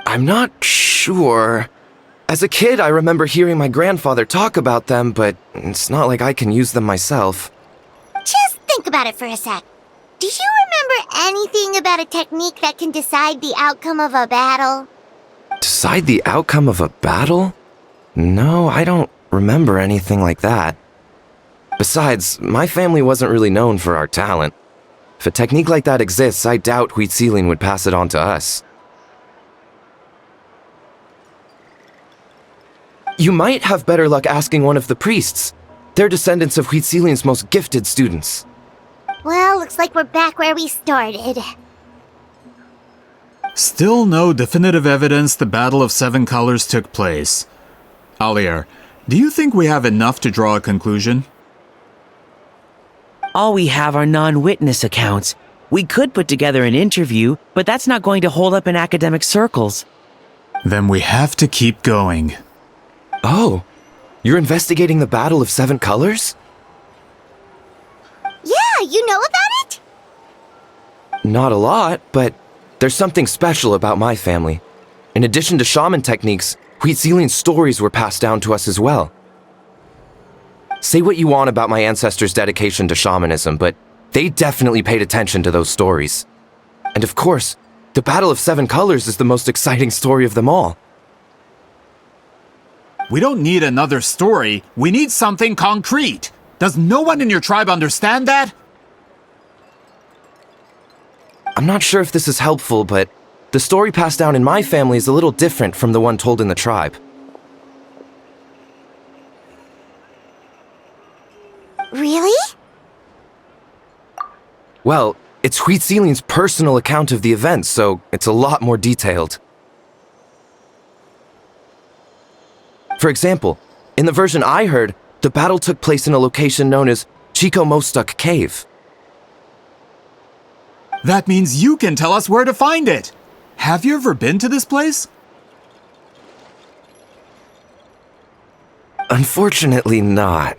I'm not sure. As a kid, I remember hearing my grandfather talk about them, but it's not like I can use them myself. Just think about it for a sec. Do you remember anything about a technique that can decide the outcome of a battle? Decide the outcome of a battle? No, I don't remember anything like that. Besides, my family wasn't really known for our talent. If a technique like that exists, I doubt Wheat Ceiling would pass it on to us. You might have better luck asking one of the priests. They're descendants of Wheat Ceiling's most gifted students. Well, looks like we're back where we started. Still no definitive evidence the Battle of Seven Colors took place. Alier, do you think we have enough to draw a conclusion? All we have are non-witness accounts. We could put together an interview, but that's not going to hold up in academic circles. Then we have to keep going. Oh, you're investigating the Battle of Seven Colors? Yeah, you know about it? Not a lot, but there's something special about my family. In addition to shaman techniques, Wheat Ceiling's stories were passed down to us as well. Say what you want about my ancestors' dedication to shamanism, but they definitely paid attention to those stories. And of course, the Battle of Seven Colors is the most exciting story of them all. We don't need another story. We need something concrete. Does no one in your tribe understand that? I'm not sure if this is helpful, but the story passed down in my family is a little different from the one told in the tribe. Well, it's Huitzilian's personal account of the event, so it's a lot more detailed. For example, in the version I heard, the battle took place in a location known as Chico Mostuk Cave. That means you can tell us where to find it. Have you ever been to this place? Unfortunately not.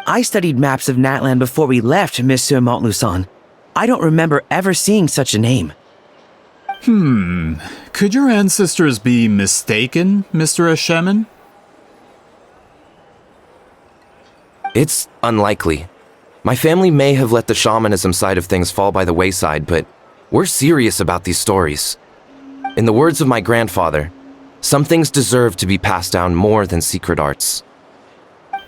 I studied maps of Natlan before we left, Monsieur Montluçon. I don't remember ever seeing such a name. Could your ancestors be mistaken, Mr. Eshemin? It's unlikely. My family may have let the shamanism side of things fall by the wayside, but we're serious about these stories. In the words of my grandfather, some things deserve to be passed down more than secret arts.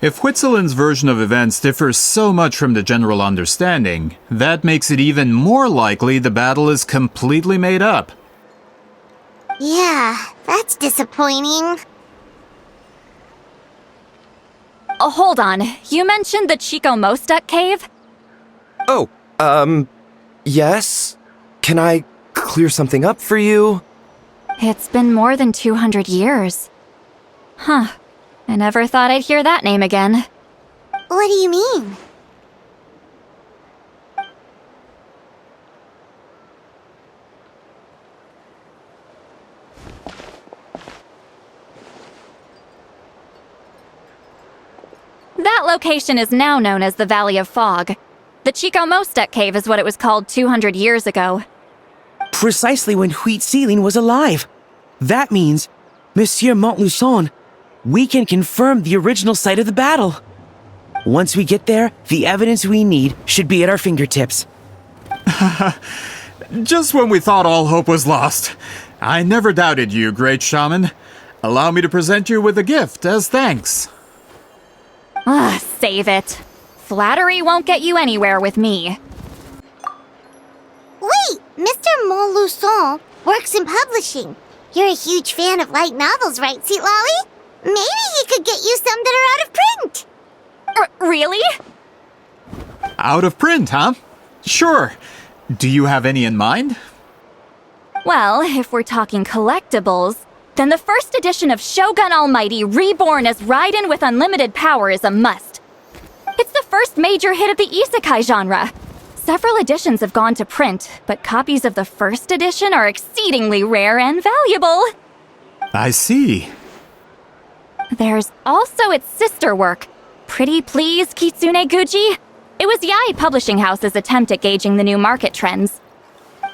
If Huitzilin's version of events differs so much from the general understanding, that makes it even more likely the battle is completely made up. Yeah, that's disappointing. Oh, hold on. You mentioned the Chico Mostuk cave? Oh, yes? Can I clear something up for you? It's been more than 200 years. Huh. I never thought I'd hear that name again. What do you mean? That location is now known as the Valley of Fog. The Chico Mostuk cave is what it was called 200 years ago. Precisely when Huitzilin was alive. That means, Monsieur Montluçon, we can confirm the original site of the battle. Once we get there, the evidence we need should be at our fingertips. Just when we thought all hope was lost. I never doubted you, great shaman. Allow me to present you with a gift as thanks. Save it. Flattery won't get you anywhere with me. Wait, Mr. Montluçon works in publishing. You're a huge fan of light novels, right, Sweet Lolly? Maybe he could get you some that are out of print. Really? Out of print, huh? Sure. Do you have any in mind? Well, if we're talking collectibles, then the first edition of Shogun Almighty Reborn as Raiden with Unlimited Power is a must. It's the first major hit of the isekai genre. Several editions have gone to print, but copies of the first edition are exceedingly rare and valuable. I see. There's also its sister work, Pretty Please Kitsune Guji. It was Yai Publishing House's attempt at gauging the new market trends.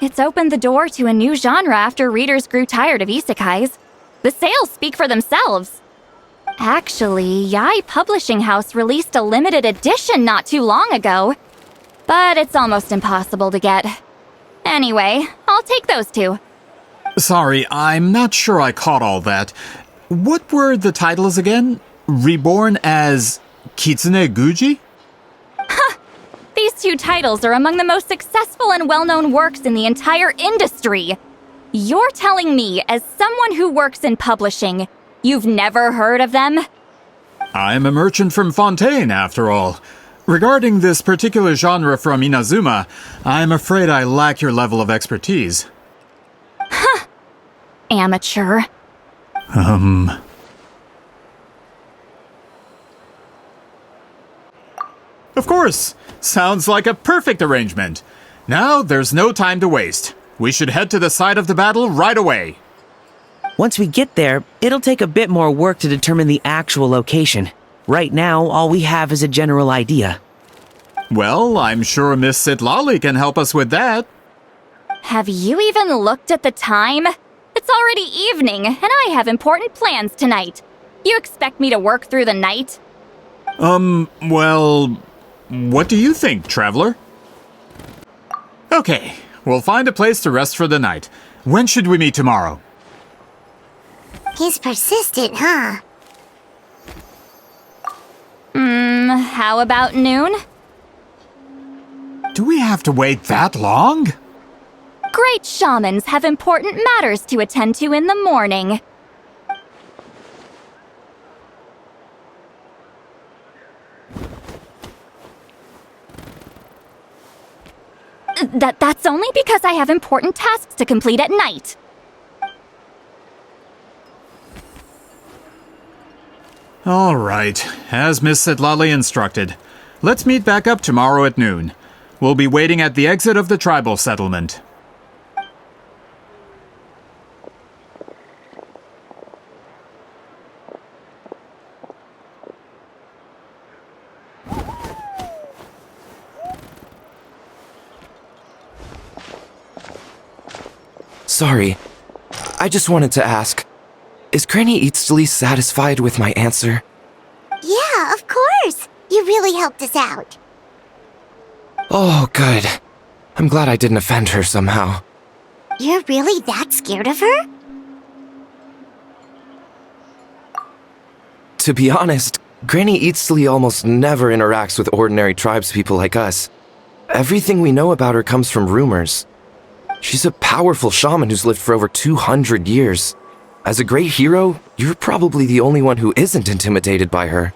It's opened the door to a new genre after readers grew tired of isekais. The sales speak for themselves. Actually, Yai Publishing House released a limited edition not too long ago, but it's almost impossible to get. Anyway, I'll take those two. Sorry, I'm not sure I caught all that. What were the titles again? Reborn as Kitsune Guji? These two titles are among the most successful and well-known works in the entire industry. You're telling me, as someone who works in publishing, you've never heard of them? I'm a merchant from Fontaine, after all. Regarding this particular genre from Inazuma, I'm afraid I lack your level of expertise. Amateur. Of course! Sounds like a perfect arrangement. Now, there's no time to waste. We should head to the site of the battle right away. Once we get there, it'll take a bit more work to determine the actual location. Right now, all we have is a general idea. Well, I'm sure Miss Sitlali can help us with that. Have you even looked at the time? It's already evening, and I have important plans tonight. You expect me to work through the night? Well, what do you think, traveler? Okay, we'll find a place to rest for the night. When should we meet tomorrow? He's persistent, huh? How about noon? Do we have to wait that long? Great shamans have important matters to attend to in the morning. That's only because I have important tasks to complete at night. All right, as Miss Sitlali instructed. Let's meet back up tomorrow at noon. We'll be waiting at the exit of the tribal settlement. Sorry. I just wanted to ask, is Granny Eatsley satisfied with my answer? Yeah, of course. You really helped us out. Oh, good. I'm glad I didn't offend her somehow. You're really that scared of her? To be honest, Granny Eatsley almost never interacts with ordinary tribespeople like us. Everything we know about her comes from rumors. She's a powerful shaman who's lived for over 200 years. As a great hero, you're probably the only one who isn't intimidated by her.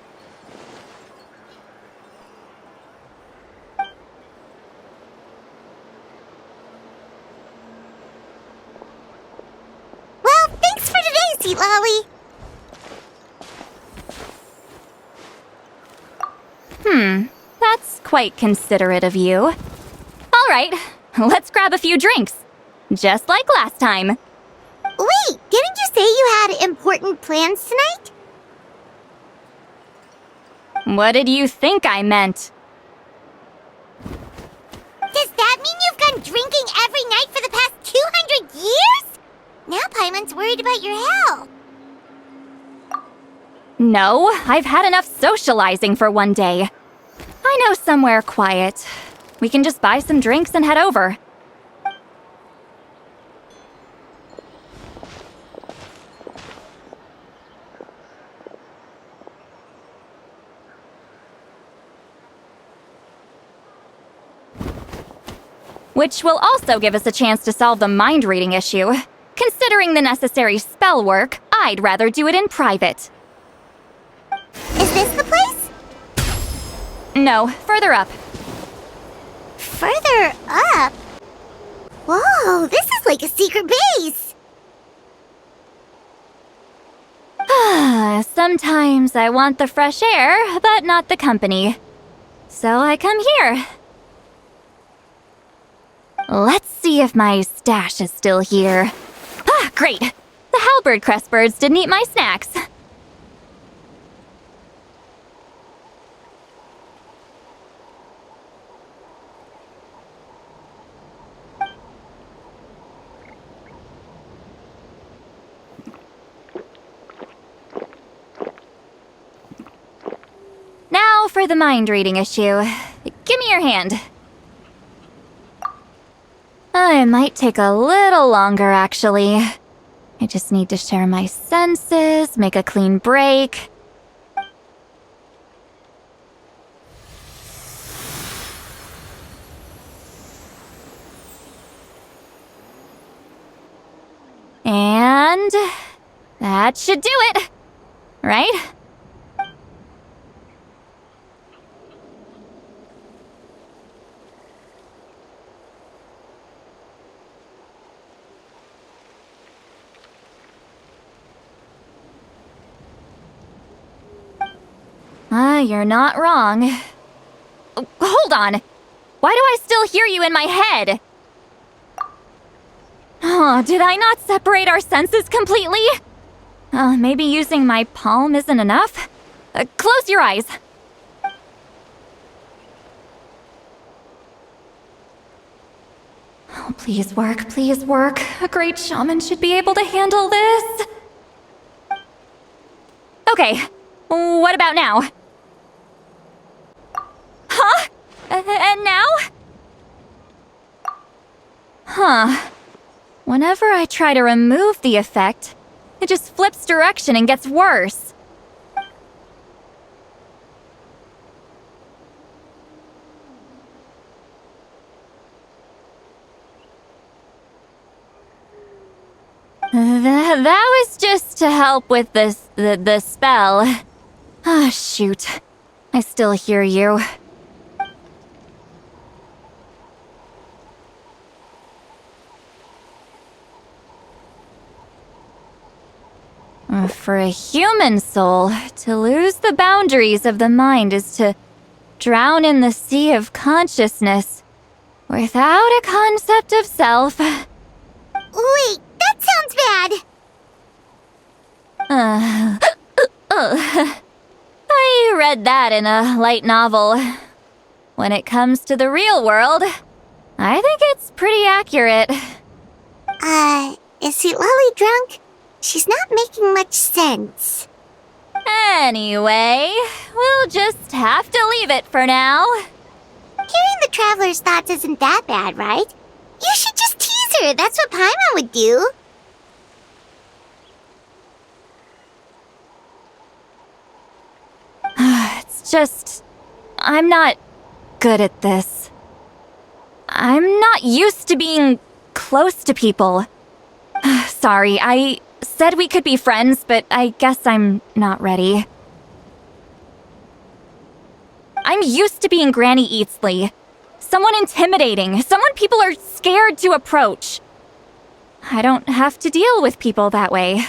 Well, thanks for today, Sweet Lolly. That's quite considerate of you. All right, let's grab a few drinks. Just like last time. Wait, didn't you say you had important plans tonight? What did you think I meant? Does that mean you've gone drinking every night for the past 200 years? Now Paimon's worried about your health. No, I've had enough socializing for one day. I know somewhere quiet. We can just buy some drinks and head over. Which will also give us a chance to solve the mind reading issue. Considering the necessary spell work, I'd rather do it in private. Is this the place? No, further up. Further up? Whoa, this is like a secret base. Sometimes I want the fresh air, but not the company. So I come here. Let's see if my stash is still here. Ah, great! The halberd crest birds didn't eat my snacks. Now for the mind reading issue. Give me your hand. It might take a little longer, actually. I just need to share my senses, make a clean break. And that should do it, right? You're not wrong. Hold on! Why do I still hear you in my head? Oh, did I not separate our senses completely? Maybe using my palm isn't enough? Close your eyes. Oh, please work, please work. A great shaman should be able to handle this. Okay, what about now? Huh? And now? Huh. Whenever I try to remove the effect, it just flips direction and gets worse. That was just to help with the spell. Ah, shoot. I still hear you. For a human soul, to lose the boundaries of the mind is to drown in the sea of consciousness without a concept of self. Wait, that sounds bad. I read that in a light novel. When it comes to the real world, I think it's pretty accurate. Is Sweet Lolly drunk? She's not making much sense. Anyway, we'll just have to leave it for now. Hearing the Traveler's thoughts isn't that bad, right? You should just tease her. That's what Paimon would do. It's just... I'm not good at this. I'm not used to being close to people. Sorry, I said we could be friends, but I guess I'm not ready. I'm used to being Granny Eatsley. Someone intimidating, someone people are scared to approach. I don't have to deal with people that way.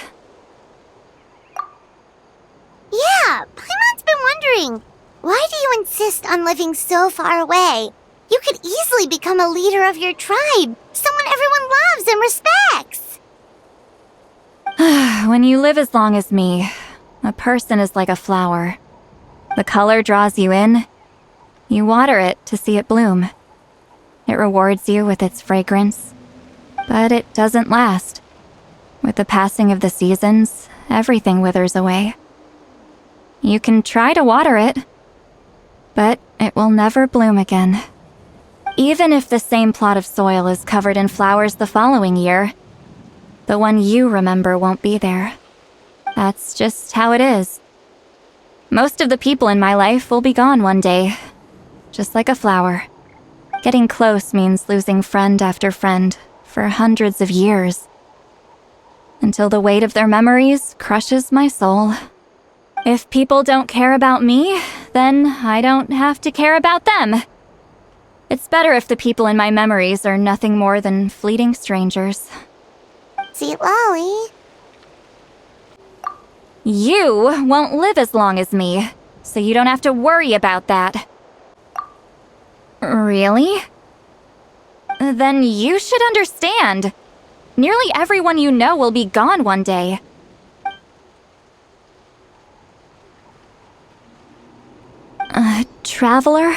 Yeah, Paimon's been wondering. Why do you insist on living so far away? You could easily become a leader of your tribe, someone everyone loves and respects. When you live as long as me, a person is like a flower. The color draws you in. You water it to see it bloom. It rewards you with its fragrance. But it doesn't last. With the passing of the seasons, everything withers away. You can try to water it, but it will never bloom again. Even if the same plot of soil is covered in flowers the following year, the one you remember won't be there. That's just how it is. Most of the people in my life will be gone one day, just like a flower. Getting close means losing friend after friend for hundreds of years, until the weight of their memories crushes my soul. If people don't care about me, then I don't have to care about them. It's better if the people in my memories are nothing more than fleeting strangers. Sweet Lolly. You won't live as long as me, so you don't have to worry about that. Really? Then you should understand. Nearly everyone you know will be gone one day. Traveler?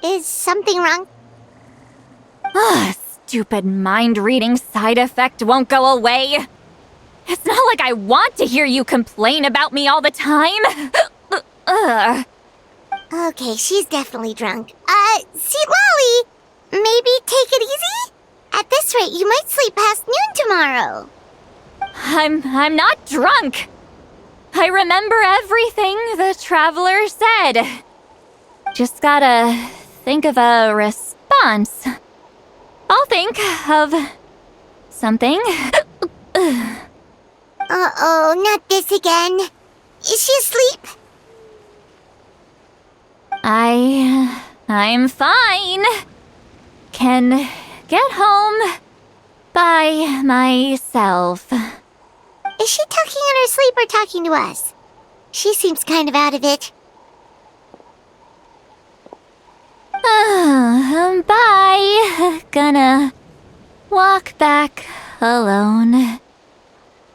Is something wrong? Stupid mind-reading side effect won't go away. It's not like I want to hear you complain about me all the time. Okay, she's definitely drunk. Sweet Lolly, maybe take it easy? At this rate, you might sleep past noon tomorrow. I'm not drunk. I remember everything the Traveler said. Just gotta think of a response. I'll think of something. Uh-oh, not this again. Is she asleep? I'm fine. Can get home by myself. Is she talking in her sleep or talking to us? She seems kind of out of it. Bye. Gonna walk back alone.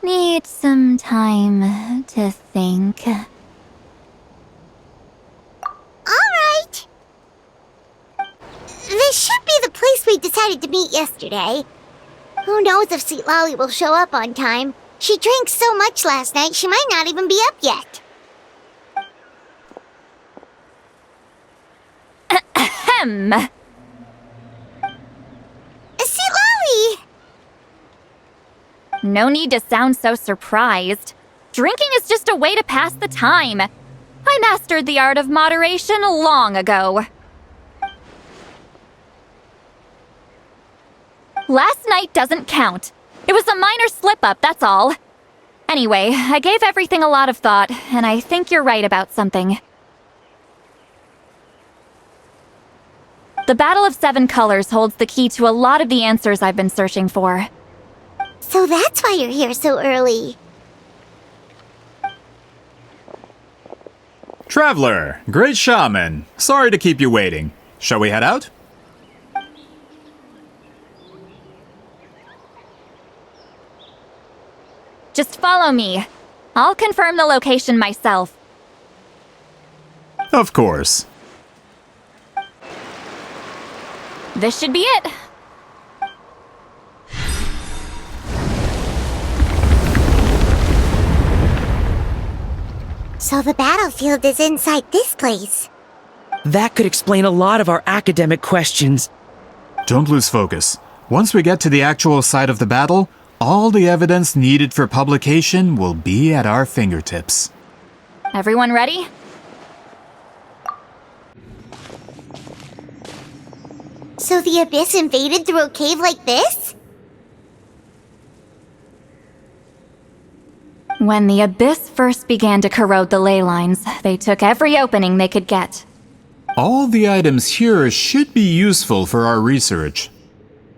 Need some time to think. Alright. This should be the place we decided to meet yesterday. Who knows if Sweet Lolly will show up on time. She drank so much last night, she might not even be up yet. Ahem. Sweet Lolly! No need to sound so surprised. Drinking is just a way to pass the time. I mastered the art of moderation long ago. Last night doesn't count. It was a minor slip-up, that's all. Anyway, I gave everything a lot of thought, and I think you're right about something. The Battle of Seven Colors holds the key to a lot of the answers I've been searching for. So that's why you're here so early. Traveler, great shaman. Sorry to keep you waiting. Shall we head out? Just follow me. I'll confirm the location myself. Of course. This should be it. So the battlefield is inside this place. That could explain a lot of our academic questions. Don't lose focus. Once we get to the actual site of the battle, all the evidence needed for publication will be at our fingertips. Everyone ready? So the Abyss invaded through a cave like this? When the Abyss first began to corrode the ley lines, they took every opening they could get. All the items here should be useful for our research.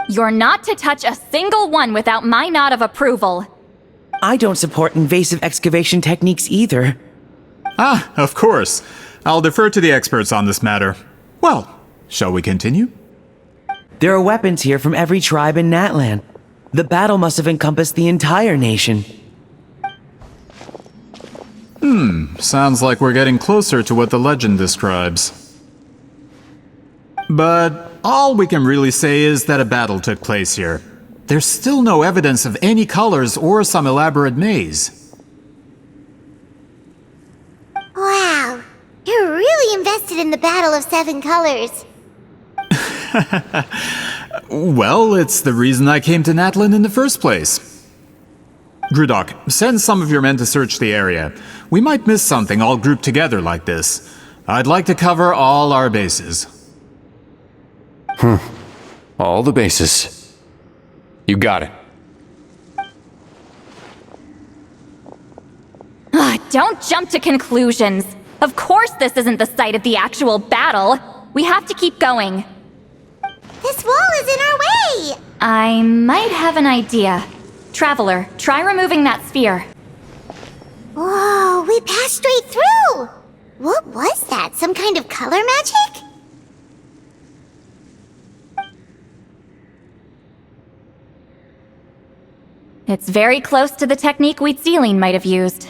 You're not to touch a single one without my nod of approval. I don't support invasive excavation techniques either. Ah, of course. I'll defer to the experts on this matter. Well, shall we continue? There are weapons here from every tribe in Natlan. The battle must have encompassed the entire nation. Sounds like we're getting closer to what the legend describes. But all we can really say is that a battle took place here. There's still no evidence of any colors or some elaborate maze. Wow, you're really invested in the Battle of Seven Colors. Well, it's the reason I came to Natlan in the first place. Grudok, send some of your men to search the area. We might miss something all grouped together like this. I'd like to cover all our bases. All the bases. You got it. Don't jump to conclusions. Of course this isn't the site of the actual battle. We have to keep going. This wall is in our way! I might have an idea. Traveler, try removing that sphere. Whoa, we passed straight through! What was that? Some kind of color magic? It's very close to the technique Wheatsealing might have used.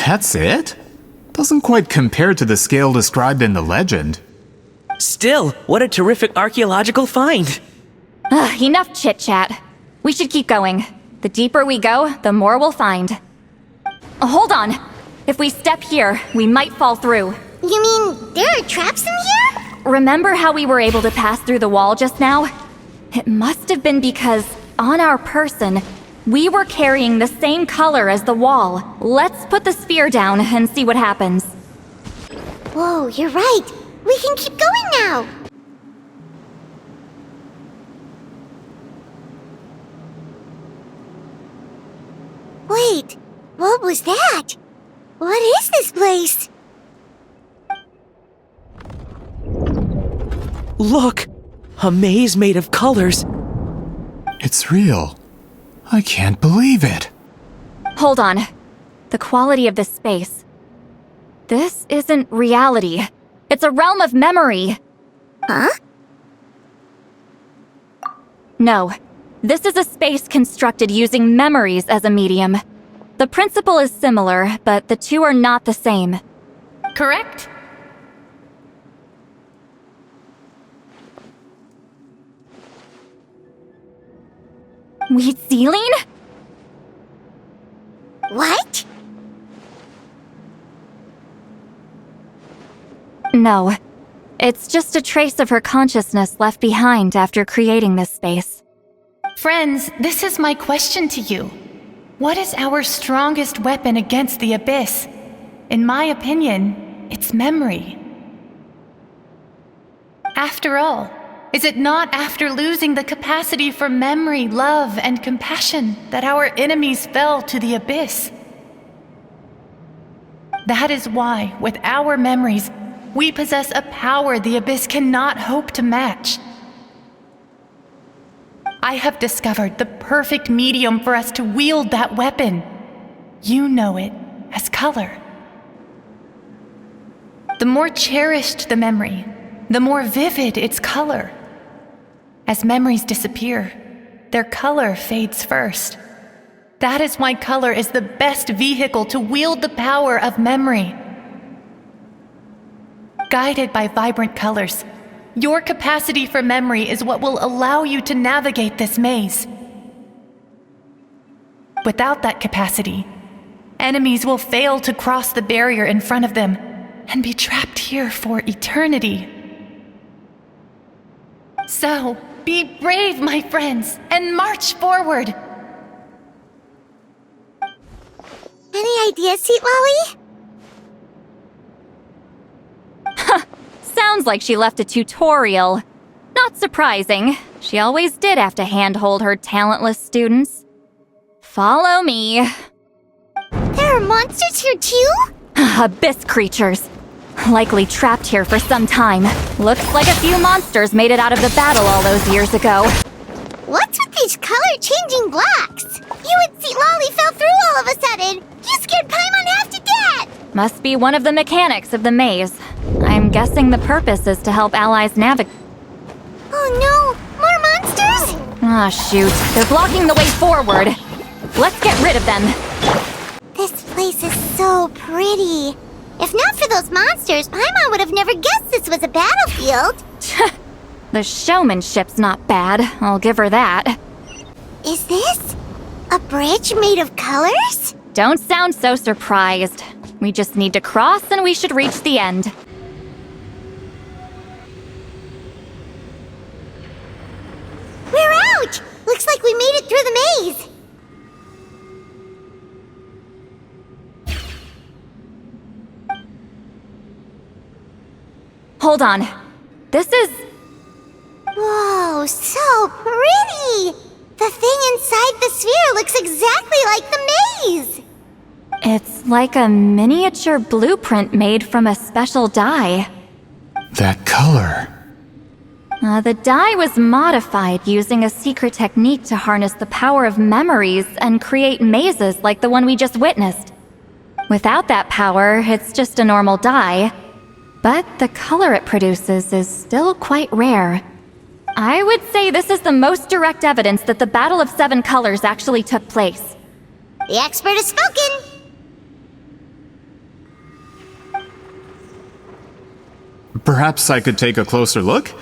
That's it? Doesn't quite compare to the scale described in the legend. Still, what a terrific archaeological find! Enough chit-chat. We should keep going. The deeper we go, the more we'll find. Hold on. If we step here, we might fall through. You mean there are traps in here? Remember how we were able to pass through the wall just now? It must have been because, on our person, we were carrying the same color as the wall. Let's put the sphere down and see what happens. Whoa, you're right. We can keep going now. Wait, what was that? What is this place? Look! A maze made of colors. It's real. I can't believe it. Hold on. The quality of this space. This isn't reality. It's a realm of memory. Huh? No. This is a space constructed using memories as a medium. The principle is similar, but the two are not the same. Correct? Wheat ceiling? What? No. It's just a trace of her consciousness left behind after creating this space. Friends, this is my question to you. What is our strongest weapon against the Abyss? In my opinion, it's memory. After all, is it not after losing the capacity for memory, love, and compassion that our enemies fell to the Abyss? That is why, with our memories, we possess a power the Abyss cannot hope to match. I have discovered the perfect medium for us to wield that weapon. You know it as color. The more cherished the memory, the more vivid its color. As memories disappear, their color fades first. That is why color is the best vehicle to wield the power of memory. Guided by vibrant colors, your capacity for memory is what will allow you to navigate this maze. Without that capacity, enemies will fail to cross the barrier in front of them and be trapped here for eternity. So, be brave, my friends, and march forward! Any ideas, Sweet Lolly? Sounds like she left a tutorial. Not surprising. She always did have to handhold her talentless students. Follow me. There are monsters here too? Abyss creatures. Likely trapped here for some time. Looks like a few monsters made it out of the battle all those years ago. What's with these color-changing blocks? You and Sweet Lolly fell through all of a sudden. You scared Paimon half to death! Must be one of the mechanics of the maze. I'm guessing the purpose is to help allies navigate. Oh no! More monsters? Ah, shoot. They're blocking the way forward. Let's get rid of them. This place is so pretty. If not for those monsters, Paimon would have never guessed this was a battlefield. The showmanship's not bad, I'll give her that. Is this a bridge made of colors? Don't sound so surprised. We just need to cross and we should reach the end. We're out! Looks like we made it through the maze. Hold on. This is... Whoa, so pretty! The thing inside the sphere looks exactly like the maze! It's like a miniature blueprint made from a special dye. That color. The dye was modified using a secret technique to harness the power of memories and create mazes like the one we just witnessed. Without that power, it's just a normal dye. But the color it produces is still quite rare. I would say this is the most direct evidence that the Battle of Seven Colors actually took place. The expert has spoken! Perhaps I could take a closer look?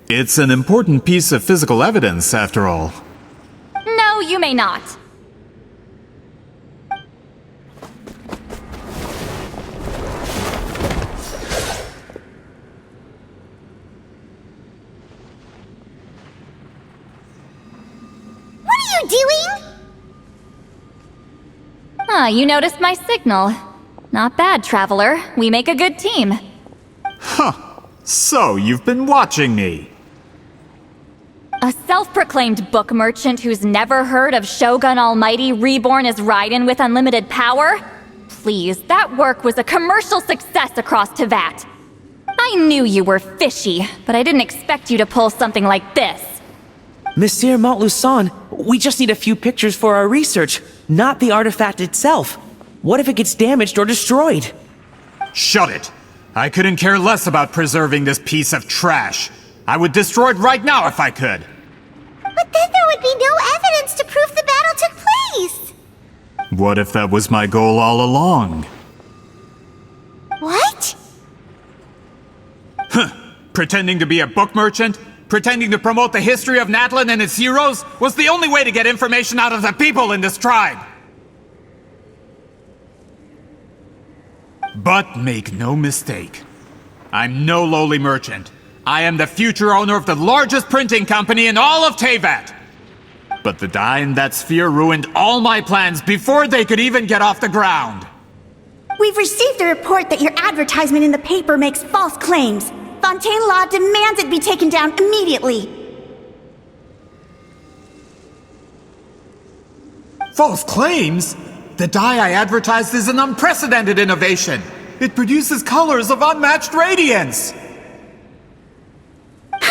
It's an important piece of physical evidence, after all. No, you may not. you doing? Ah, you noticed my signal. Not bad, Traveler. We make a good team. Huh. So, you've been watching me. A self-proclaimed book merchant who's never heard of Shogun Almighty reborn as Raiden with unlimited power? Please, that work was a commercial success across Teyvat. I knew you were fishy, but I didn't expect you to pull something like this. Monsieur Montluçon, we just need a few pictures for our research, not the artifact itself. What if it gets damaged or destroyed? Shut it! I couldn't care less about preserving this piece of trash. I would destroy it right now if I could. But then there would be no evidence to prove the battle took place. What if that was my goal all along? What? Huh. Pretending to be a book merchant? Pretending to promote the history of Natlan and its heroes was the only way to get information out of the people in this tribe. But make no mistake, I'm no lowly merchant. I am the future owner of the largest printing company in all of Teyvat. But the dye in that sphere ruined all my plans before they could even get off the ground. We've received a report that your advertisement in the paper makes false claims. Fontaine Law demands it be taken down immediately. False claims? The dye I advertised is an unprecedented innovation. It produces colors of unmatched radiance.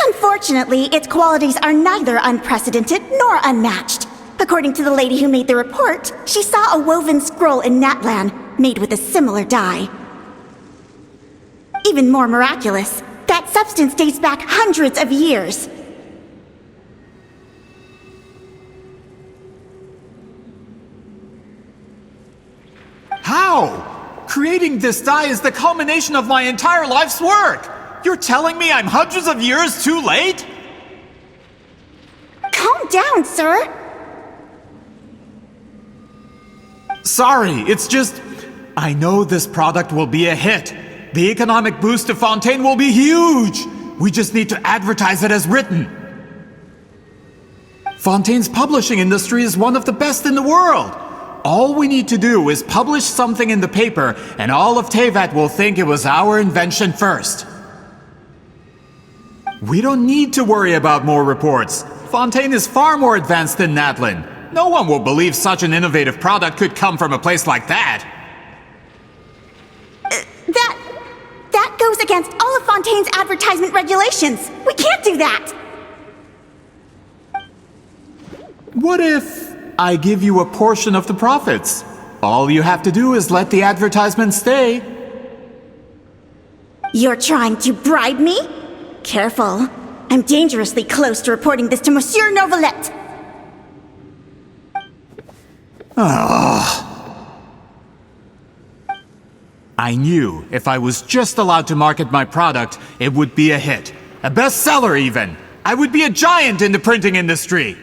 Unfortunately, its qualities are neither unprecedented nor unmatched. According to the lady who made the report, she saw a woven scroll in Natlan made with a similar dye. Even more miraculous, that substance dates back hundreds of years. How? Creating this dye is the culmination of my entire life's work! You're telling me I'm hundreds of years too late? Calm down, sir! Sorry, it's just... I know this product will be a hit. The economic boost to Fontaine will be huge! We just need to advertise it as written. Fontaine's publishing industry is one of the best in the world. All we need to do is publish something in the paper, and all of Teyvat will think it was our invention first. We don't need to worry about more reports. Fontaine is far more advanced than Natlan. No one will believe such an innovative product could come from a place like that. That goes against all of Fontaine's advertisement regulations. We can't do that. What if I give you a portion of the profits? All you have to do is let the advertisement stay. You're trying to bribe me? Careful. I'm dangerously close to reporting this to Monsieur Novelette. I knew if I was just allowed to market my product, it would be a hit. A bestseller even. I would be a giant in the printing industry.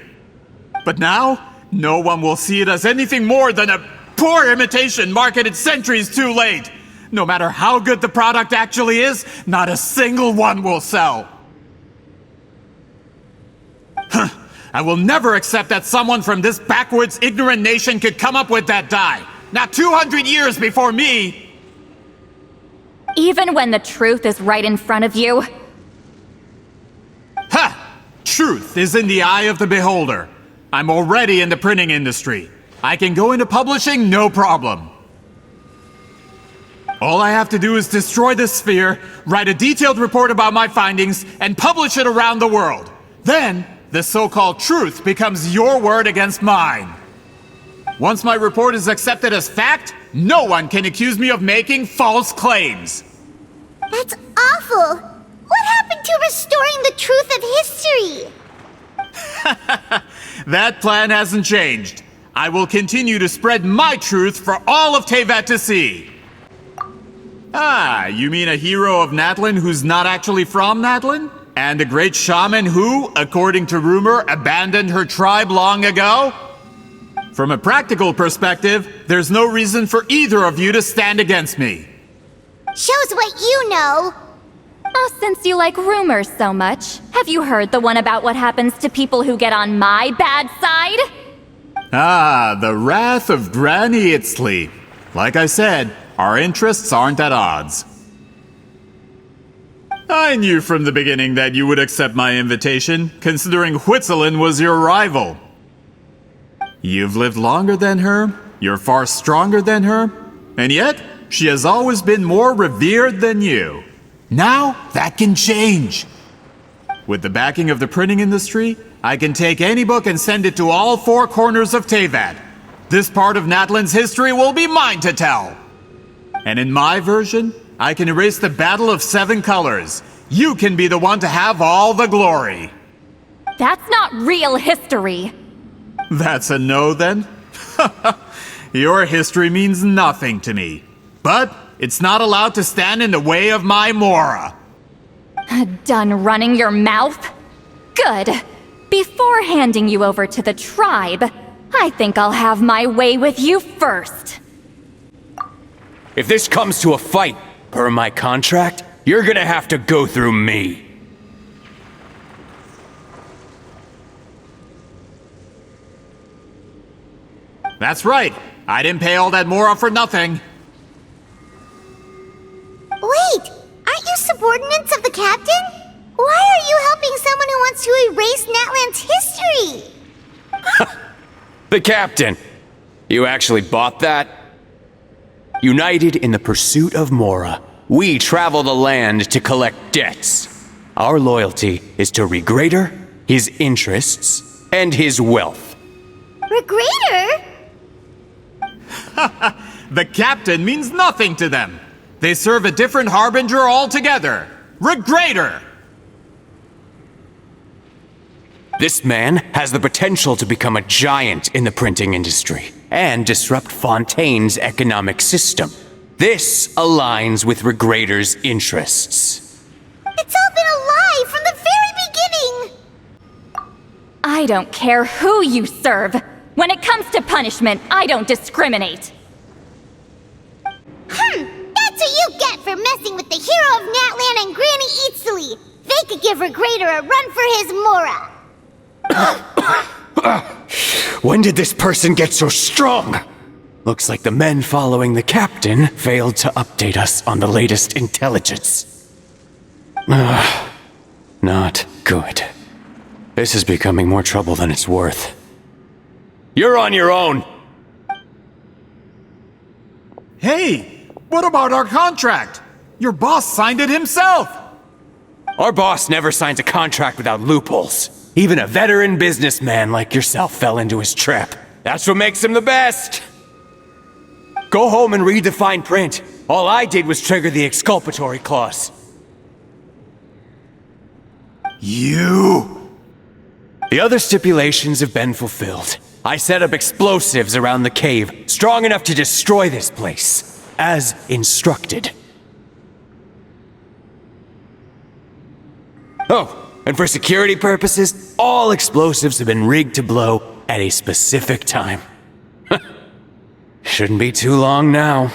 But now, no one will see it as anything more than a poor imitation marketed centuries too late. No matter how good the product actually is, not a single one will sell. I will never accept that someone from this backwards, ignorant nation could come up with that dye. Not 200 years before me! Even when the truth is right in front of you? Ha! Truth is in the eye of the beholder. I'm already in the printing industry. I can go into publishing, no problem. All I have to do is destroy this sphere, write a detailed report about my findings, and publish it around the world. Then, the so-called truth becomes your word against mine. Once my report is accepted as fact, no one can accuse me of making false claims. That's awful. What happened to restoring the truth of history? That plan hasn't changed. I will continue to spread my truth for all of Teyvat to see. Ah, you mean a hero of Natlan who's not actually from Natlan? And a great shaman who, according to rumor, abandoned her tribe long ago? From a practical perspective, there's no reason for either of you to stand against me. Shows what you know. Oh, since you like rumors so much, have you heard the one about what happens to people who get on my bad side? Ah, the wrath of Granny Itzley. Like I said, our interests aren't at odds. I knew from the beginning that you would accept my invitation, considering Huitzilin was your rival. You've lived longer than her, you're far stronger than her, and yet, she has always been more revered than you. Now, that can change. With the backing of the printing industry, I can take any book and send it to all four corners of Teyvat. This part of Natlan's history will be mine to tell. And in my version, I can erase the Battle of Seven Colors. You can be the one to have all the glory. That's not real history. That's a no, then? Your history means nothing to me. But it's not allowed to stand in the way of my Mora. Done running your mouth? Good. Before handing you over to the tribe, I think I'll have my way with you first. If this comes to a fight, per my contract, you're gonna have to go through me. That's right. I didn't pay all that Mora for nothing. Wait! Aren't you subordinates of the captain? Why are you helping someone who wants to erase Natlan's history? The captain! You actually bought that? United in the pursuit of Mora, we travel the land to collect debts. Our loyalty is to Regrader, his interests, and his wealth. Regrader? The captain means nothing to them. They serve a different harbinger altogether. Regrader! This man has the potential to become a giant in the printing industry and disrupt Fontaine's economic system. This aligns with Regrader's interests. It's all been a lie from the very beginning! I don't care who you serve. When it comes to punishment, I don't discriminate. That's what you get for messing with the hero of Natlan and Granny Itzley! They could give Regrader a run for his Mora! When did this person get so strong? Looks like the men following the captain failed to update us on the latest intelligence. Not good. This is becoming more trouble than it's worth. You're on your own! Hey, what about our contract? Your boss signed it himself! Our boss never signs a contract without loopholes. Even a veteran businessman like yourself fell into his trap. That's what makes him the best! Go home and read the fine print. All I did was trigger the exculpatory clause. You! The other stipulations have been fulfilled. I set up explosives around the cave, strong enough to destroy this place, as instructed. Oh, and for security purposes, all explosives have been rigged to blow at a specific time. Shouldn't be too long now.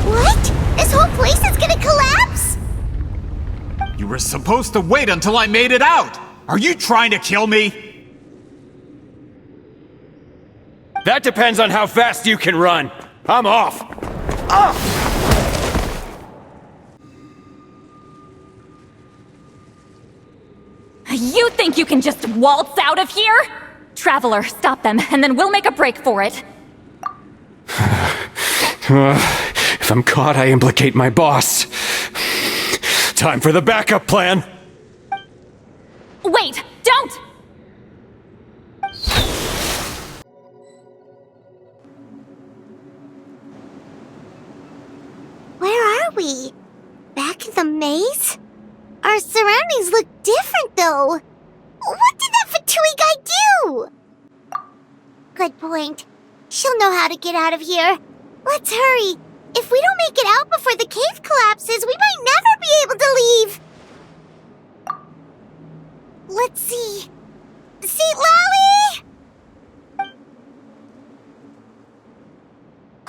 What? This whole place is gonna collapse? You were supposed to wait until I made it out! Are you trying to kill me? That depends on how fast you can run. I'm off. You think you can just waltz out of here? Traveler, stop them, and then we'll make a break for it. If I'm caught, I implicate my boss. Time for the backup plan. Wait, don't! Where are we? Back in the maze? Our surroundings look different, though. What did that Fatui guy do? Good point. She'll know how to get out of here. Let's hurry. If we don't make it out before the cave collapses, we might never be able to leave. Let's see. See, Lolly?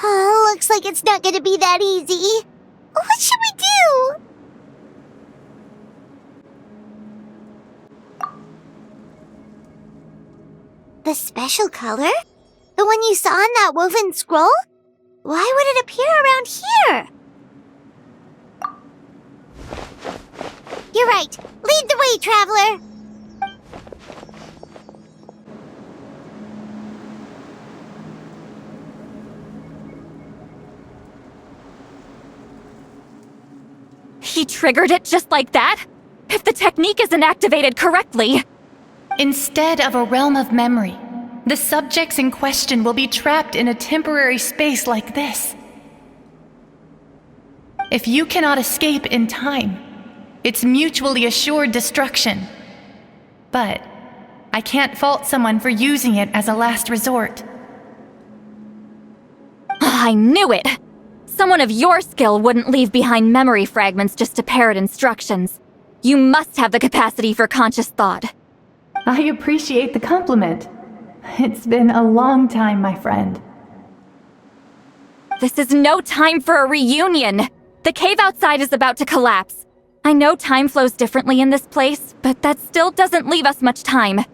Oh, looks like it's not gonna be that easy. What should we do? The special color? The one you saw in that woven scroll? Why would it appear around here? You're right. Lead the way, traveler. He triggered it just like that? If the technique isn't activated correctly... Instead of a realm of memory, the subjects in question will be trapped in a temporary space like this. If you cannot escape in time, it's mutually assured destruction. But I can't fault someone for using it as a last resort. I knew it! Someone of your skill wouldn't leave behind memory fragments just to parrot instructions. You must have the capacity for conscious thought. I appreciate the compliment. It's been a long time, my friend. This is no time for a reunion! The cave outside is about to collapse. I know time flows differently in this place, but that still doesn't leave us much time.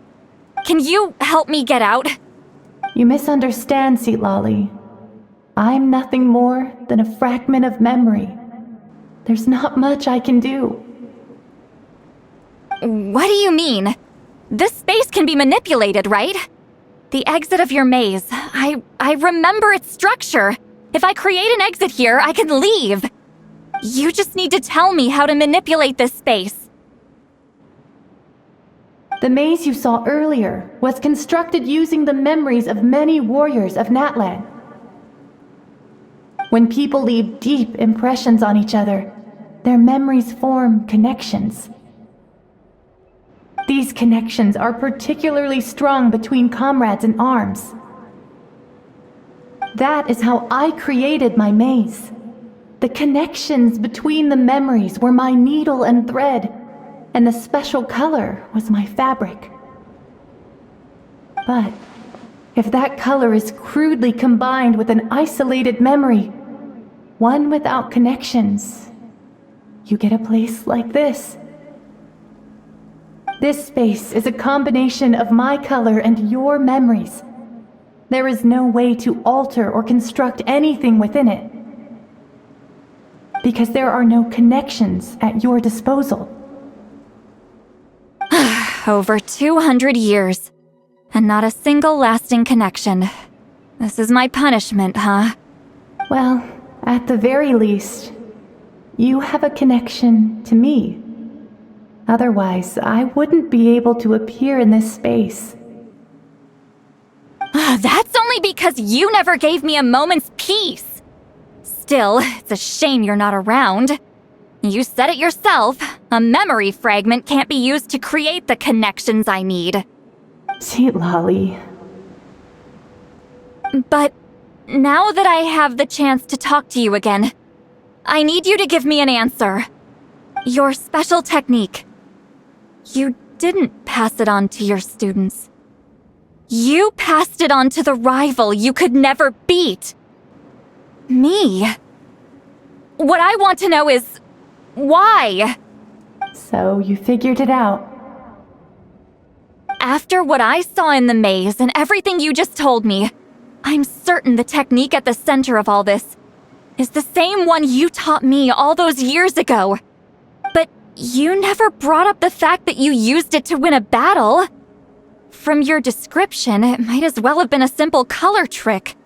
Can you help me get out? You misunderstand, Seatlali. I'm nothing more than a fragment of memory. There's not much I can do. What do you mean? This space can be manipulated, right? The exit of your maze. I remember its structure. If I create an exit here, I can leave. You just need to tell me how to manipulate this space. The maze you saw earlier was constructed using the memories of many warriors of Natlan. When people leave deep impressions on each other, their memories form connections. These connections are particularly strong between comrades in arms. That is how I created my maze. The connections between the memories were my needle and thread, and the special color was my fabric. But if that color is crudely combined with an isolated memory, one without connections, you get a place like this. This space is a combination of my color and your memories. There is no way to alter or construct anything within it, because there are no connections at your disposal. Over 200 years, and not a single lasting connection. This is my punishment, huh? Well, at the very least, you have a connection to me. Otherwise, I wouldn't be able to appear in this space. That's only because you never gave me a moment's peace. Still, it's a shame you're not around. You said it yourself. A memory fragment can't be used to create the connections I need. Seatlali. But now that I have the chance to talk to you again, I need you to give me an answer. Your special technique. You didn't pass it on to your students. You passed it on to the rival you could never beat. Me. What I want to know is, why? So you figured it out. After what I saw in the maze and everything you just told me, I'm certain the technique at the center of all this is the same one you taught me all those years ago. But you never brought up the fact that you used it to win a battle. From your description, it might as well have been a simple color trick.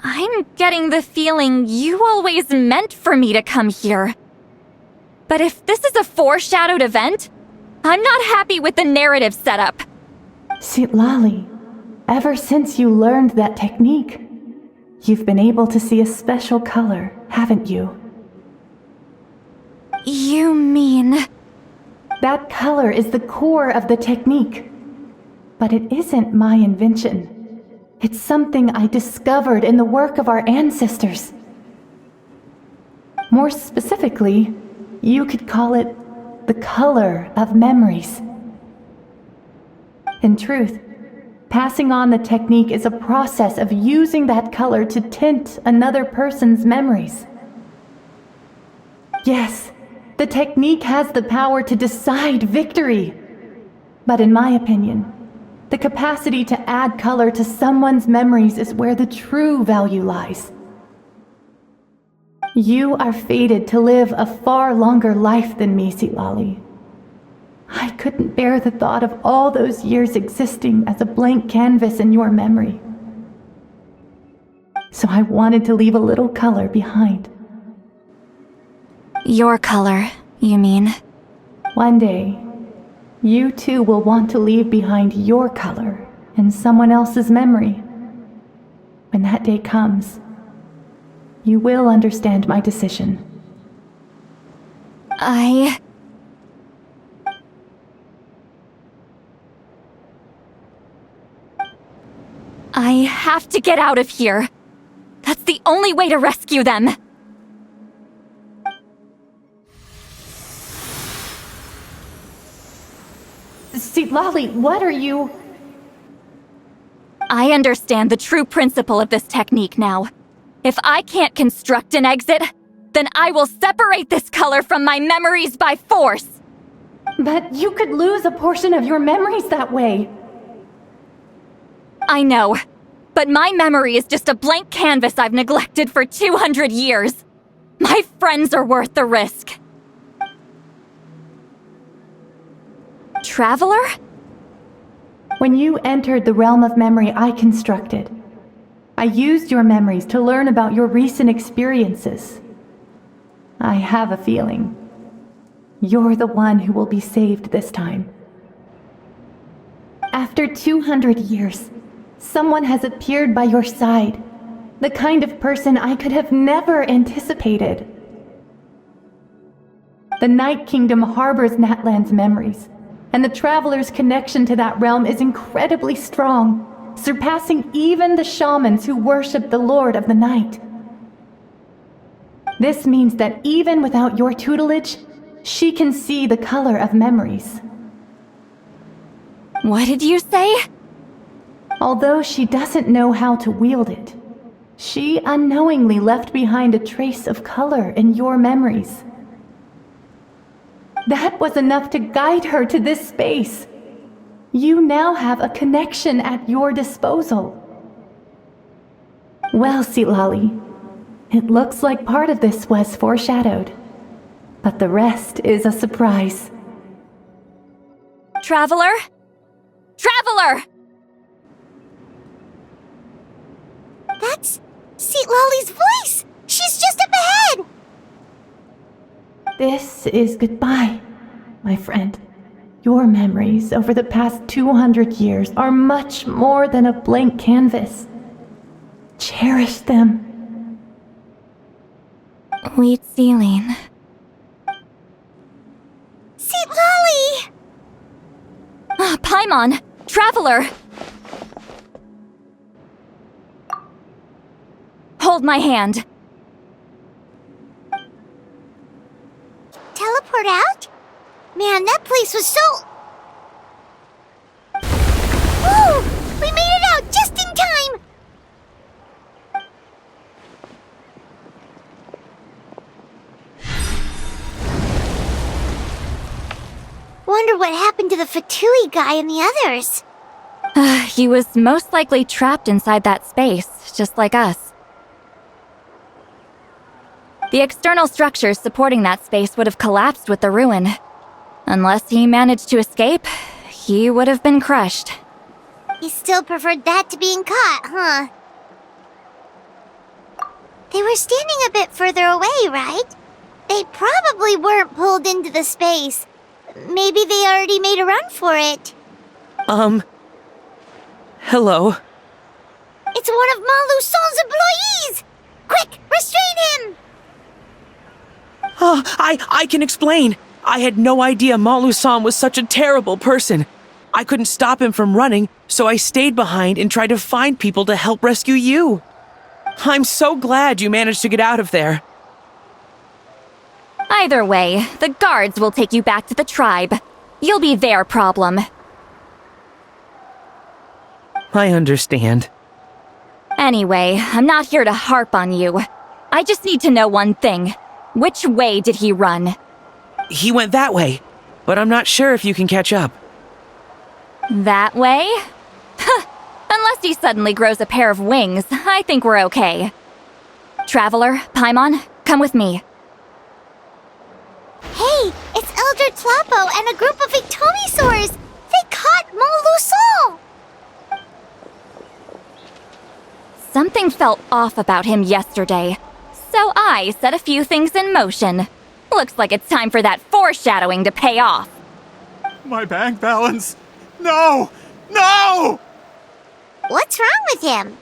I'm getting the feeling you always meant for me to come here. But if this is a foreshadowed event, I'm not happy with the narrative setup. Seatlali, ever since you learned that technique, you've been able to see a special color, haven't you? You mean... That color is the core of the technique. But it isn't my invention. It's something I discovered in the work of our ancestors. More specifically, you could call it the color of memories. In truth, passing on the technique is a process of using that color to tint another person's memories. Yes, the technique has the power to decide victory. But in my opinion, The capacity to add color to someone's memories is where the true value lies. You are fated to live a far longer life than me, Sitlali. I couldn't bear the thought of all those years existing as a blank canvas in your memory. So I wanted to leave a little color behind. Your color, you mean? One day, you too will want to leave behind your color in someone else's memory. When that day comes, you will understand my decision. I have to get out of here. That's the only way to rescue them. Sitlali, what are you... I understand the true principle of this technique now. If I can't construct an exit, then I will separate this color from my memories by force. But you could lose a portion of your memories that way. I know, but my memory is just a blank canvas I've neglected for 200 years. My friends are worth the risk. Traveler? When you entered the realm of memory I constructed, I used your memories to learn about your recent experiences. I have a feeling you're the one who will be saved this time. After 200 years, someone has appeared by your side, the kind of person I could have never anticipated. The Night Kingdom harbors Natlan's memories, and the Traveler's connection to that realm is incredibly strong, surpassing even the shamans who worship the Lord of the Night. This means that even without your tutelage, she can see the color of memories. What did you say? Although she doesn't know how to wield it, she unknowingly left behind a trace of color in your memories. That was enough to guide her to this space. You now have a connection at your disposal. Well, Sitlali, it looks like part of this was foreshadowed, but the rest is a surprise. Traveler? Traveler! That's Sitlali's voice! She's just up ahead! This is goodbye, my friend. Your memories over the past 200 years are much more than a blank canvas. Cherish them. Wheat ceiling. Sitlali! Paimon! Traveler! Hold my hand. Teleport out? Man, that place was so... Woo! We made it out just in time! Wonder what happened to the Fatui guy and the others. He was most likely trapped inside that space, just like us. The external structures supporting that space would have collapsed with the ruin. Unless he managed to escape, he would have been crushed. He still preferred that to being caught, huh? They were standing a bit further away, right? They probably weren't pulled into the space. Maybe they already made a run for it. Hello? It's one of Malu Son's employees! Quick, restrain him! Oh, I can explain. I had no idea Malu-san was such a terrible person. I couldn't stop him from running, so I stayed behind and tried to find people to help rescue you. I'm so glad you managed to get out of there. Either way, the guards will take you back to the tribe. You'll be their problem. I understand. Anyway, I'm not here to harp on you. I just need to know one thing. Which way did he run? He went that way, but I'm not sure if you can catch up. That way? Unless he suddenly grows a pair of wings, I think we're okay. Traveler, Paimon, come with me. Hey, it's Elder Tlapo and a group of Ictomisaurs! They caught Montluçon! Something felt off about him yesterday, so I set a few things in motion. Looks like it's time for that foreshadowing to pay off. My bank balance! No! No! What's wrong with him?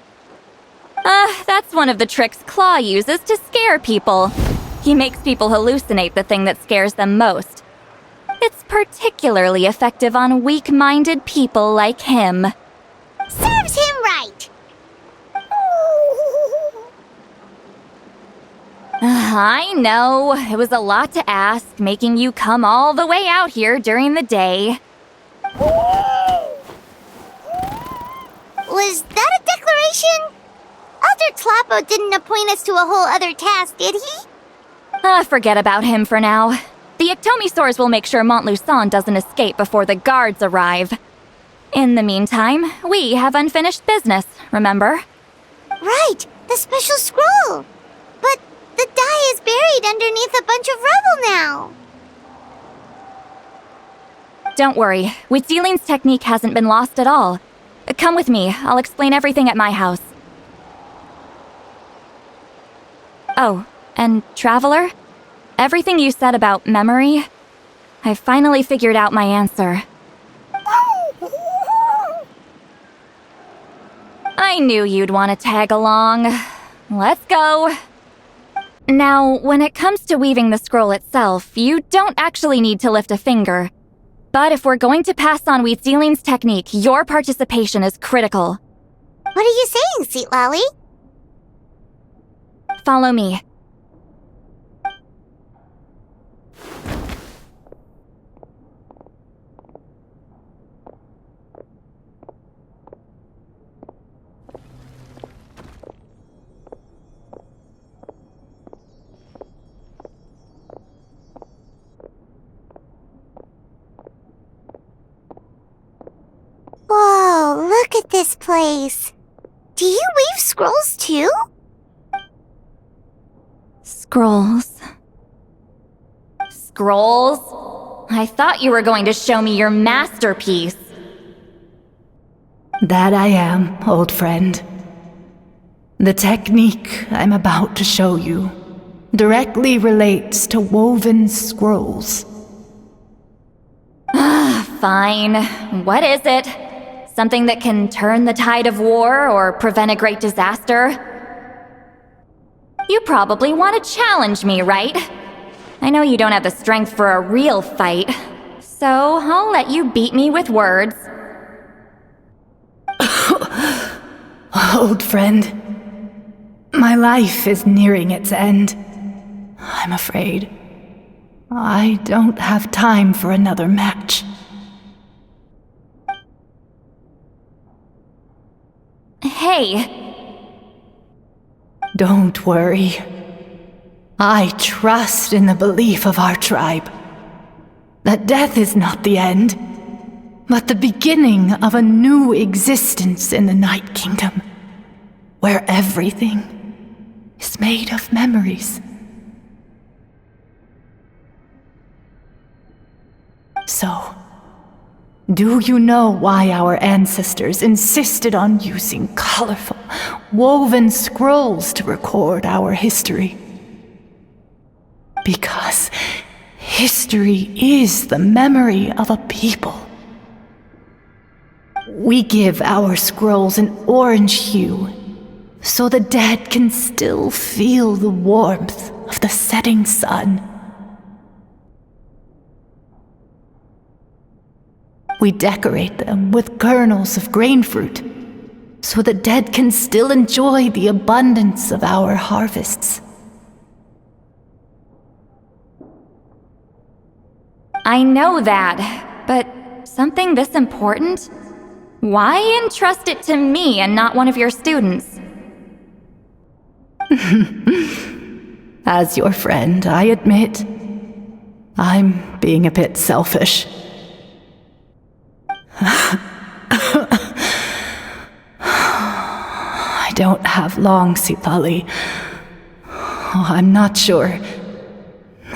That's one of the tricks Claw uses to scare people. He makes people hallucinate the thing that scares them most. It's particularly effective on weak-minded people like him. Serves him right! I know, it was a lot to ask, making you come all the way out here during the day. Was that a declaration? Elder Tlapo didn't appoint us to a whole other task, did he? Forget about him for now. The Ictomisaurs will make sure Montluçon doesn't escape before the guards arrive. In the meantime, we have unfinished business, remember? Right, the special scroll! But the die is buried underneath a bunch of rubble now! Don't worry, Huitzilin's technique hasn't been lost at all. Come with me, I'll explain everything at my house. Oh, and Traveler? Everything you said about memory, I finally figured out my answer. I knew you'd want to tag along. Let's go. Now, when it comes to weaving the scroll itself, you don't actually need to lift a finger. But if we're going to pass on Huitzilin's technique, your participation is critical. What are you saying, Sweet Lolly? Follow me. Whoa, look at this place. Do you weave scrolls too? Scrolls. Scrolls? I thought you were going to show me your masterpiece. That I am, old friend. The technique I'm about to show you directly relates to woven scrolls. Fine. What is it? Something that can turn the tide of war or prevent a great disaster? You probably want to challenge me, right? I know you don't have the strength for a real fight, so I'll let you beat me with words. Old friend, my life is nearing its end. I'm afraid I don't have time for another match. Hey. Don't worry. I trust in the belief of our tribe that death is not the end, but the beginning of a new existence in the Night Kingdom, where everything is made of memories. So, do you know why our ancestors insisted on using colorful, woven scrolls to record our history? Because history is the memory of a people. We give our scrolls an orange hue, so the dead can still feel the warmth of the setting sun. We decorate them with kernels of grain fruit, so the dead can still enjoy the abundance of our harvests. I know that, but something this important? Why entrust it to me and not one of your students? As your friend, I admit, I'm being a bit selfish. don't have long, Sitali. Oh, I'm not sure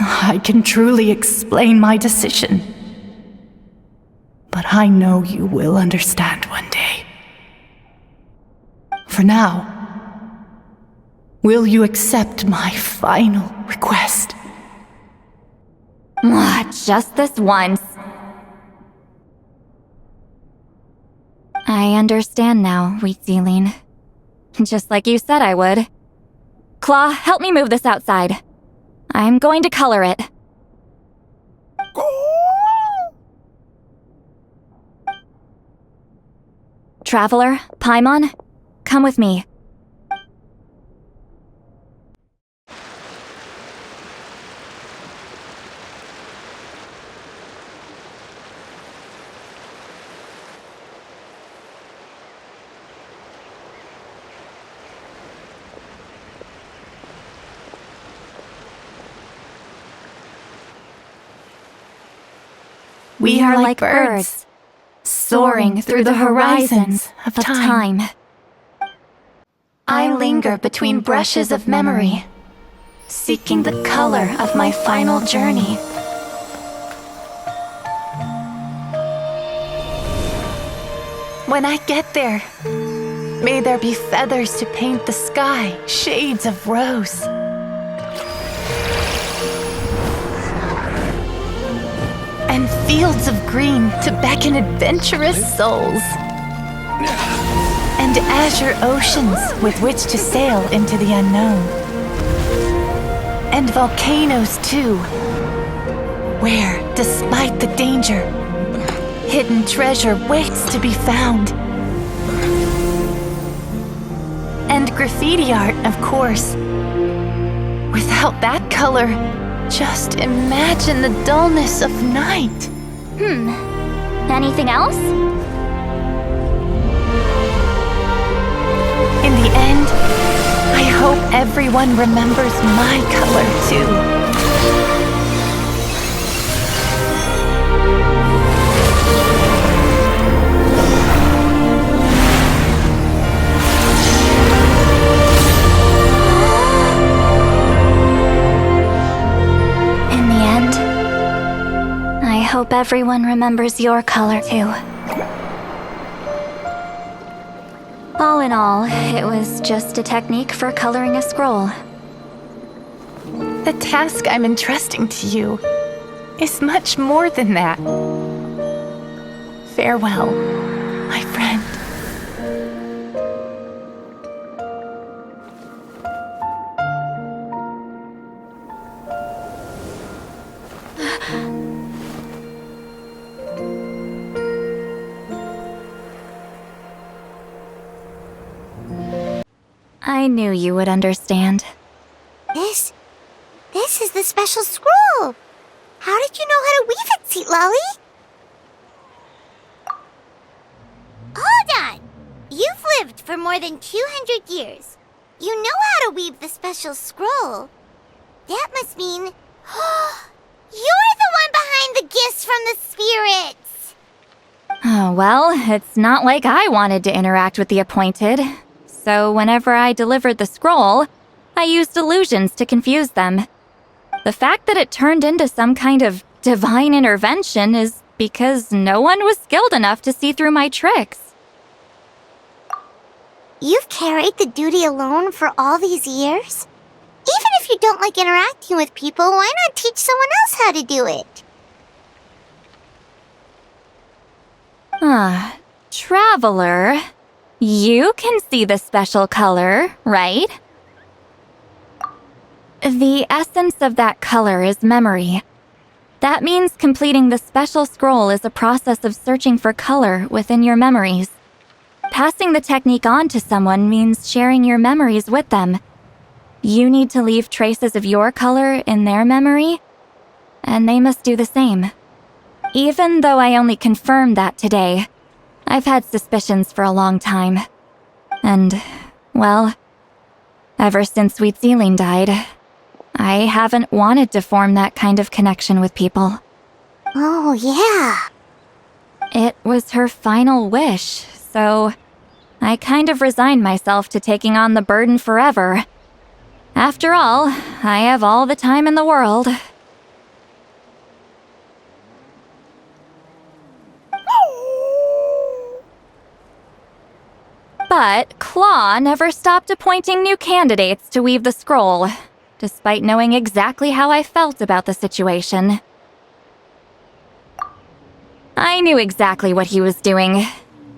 I can truly explain my decision. But I know you will understand one day. For now, will you accept my final request? Just this once. I understand now, Wheatsealing. Just like you said I would. Claw, help me move this outside. I'm going to color it. Traveler, Paimon, come with me. We are like birds, soaring through the horizons of time. I linger between brushes of memory, seeking the color of my final journey. When I get there, may there be feathers to paint the sky, shades of rose. And fields of green to beckon adventurous souls. And azure oceans with which to sail into the unknown. And volcanoes too, where, despite the danger, hidden treasure waits to be found. And graffiti art, of course. Without that color, just imagine the dullness of night. Anything else? In the end, I hope everyone remembers my color too. I hope everyone remembers your color too. All in all, it was just a technique for coloring a scroll. The task I'm entrusting to you is much more than that. Farewell, my friend. I knew you would understand. This is the special scroll. How did you know how to weave it, Seat Lolly? Hold on. You've lived for more than 200 years. You know how to weave the special scroll. That must mean... you're the one behind the gifts from the spirits. Oh, well, it's not like I wanted to interact with the appointed. So whenever I delivered the scroll, I used illusions to confuse them. The fact that it turned into some kind of divine intervention is because no one was skilled enough to see through my tricks. You've carried the duty alone for all these years? Even if you don't like interacting with people, why not teach someone else how to do it? Traveler, you can see the special color, right? The essence of that color is memory. That means completing the special scroll is a process of searching for color within your memories. Passing the technique on to someone means sharing your memories with them. You need to leave traces of your color in their memory, and they must do the same. Even though I only confirmed that today, I've had suspicions for a long time. And, well, ever since Wheatsealing died, I haven't wanted to form that kind of connection with people. Oh, yeah. It was her final wish, so I kind of resigned myself to taking on the burden forever. After all, I have all the time in the world. But Claw never stopped appointing new candidates to weave the scroll, despite knowing exactly how I felt about the situation. I knew exactly what he was doing.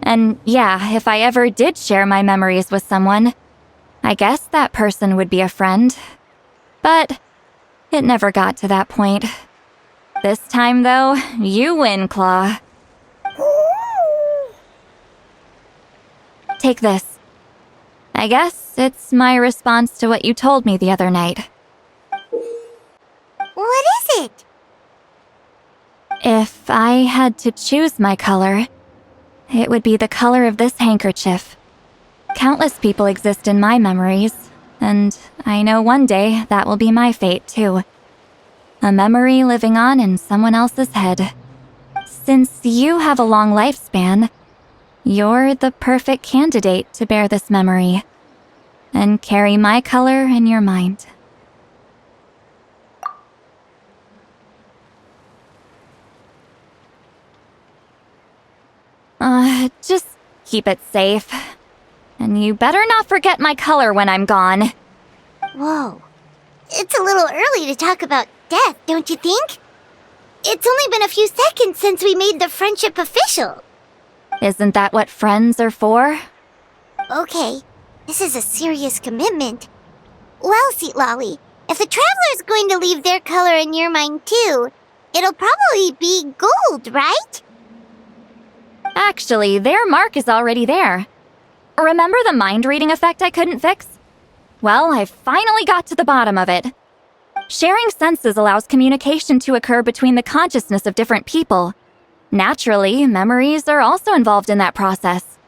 And yeah, if I ever did share my memories with someone, I guess that person would be a friend. But it never got to that point. This time, though, you win, Claw. Take this. I guess it's my response to what you told me the other night. What is it? If I had to choose my color, it would be the color of this handkerchief. Countless people exist in my memories, and I know one day that will be my fate too. A memory living on in someone else's head. Since you have a long lifespan, you're the perfect candidate to bear this memory and carry my color in your mind. Just keep it safe. And you better not forget my color when I'm gone. Whoa. It's a little early to talk about death, don't you think? It's only been a few seconds since we made the friendship official. Isn't that what friends are for? Okay, this is a serious commitment. Well, Seat Lolly, if the Traveler's going to leave their color in your mind too, it'll probably be gold, right? Actually, their mark is already there. Remember the mind-reading effect I couldn't fix? Well, I finally got to the bottom of it. Sharing senses allows communication to occur between the consciousness of different people. Naturally, memories are also involved in that process.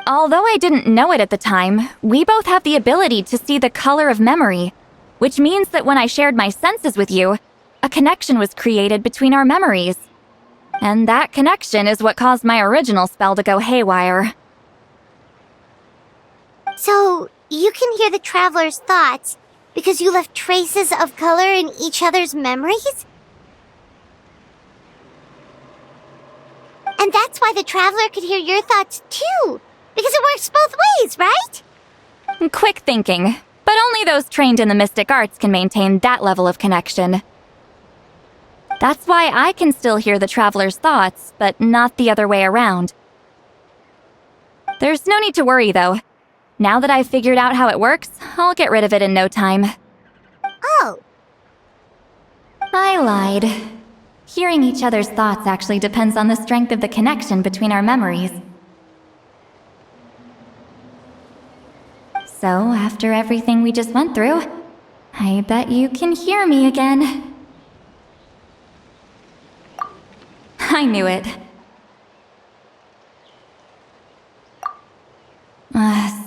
Although I didn't know it at the time, we both have the ability to see the color of memory, which means that when I shared my senses with you, a connection was created between our memories. And that connection is what caused my original spell to go haywire. So, you can hear the Traveler's thoughts because you left traces of color in each other's memories? And that's why the Traveler could hear your thoughts too, because it works both ways, right? Quick thinking, but only those trained in the mystic arts can maintain that level of connection. That's why I can still hear the Traveler's thoughts, but not the other way around. There's no need to worry, though. Now that I've figured out how it works, I'll get rid of it in no time. Oh. I lied. Hearing each other's thoughts actually depends on the strength of the connection between our memories. So, after everything we just went through, I bet you can hear me again. I knew it.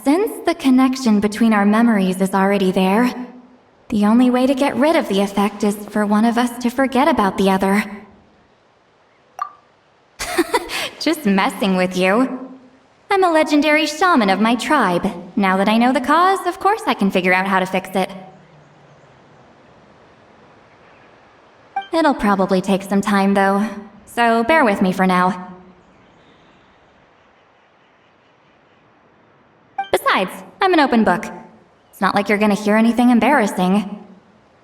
Since the connection between our memories is already there, the only way to get rid of the effect is for one of us to forget about the other. Just messing with you. I'm a legendary shaman of my tribe. Now that I know the cause, of course I can figure out how to fix it. It'll probably take some time, though, so bear with me for now. Besides, I'm an open book. It's not like you're gonna hear anything embarrassing.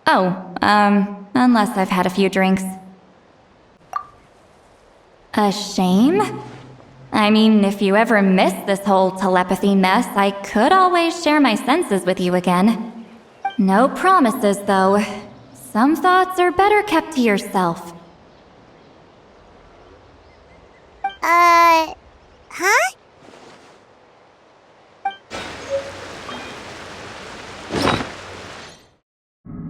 Oh, unless I've had a few drinks. A shame? I mean, if you ever miss this whole telepathy mess, I could always share my senses with you again. No promises, though. Some thoughts are better kept to yourself. Huh?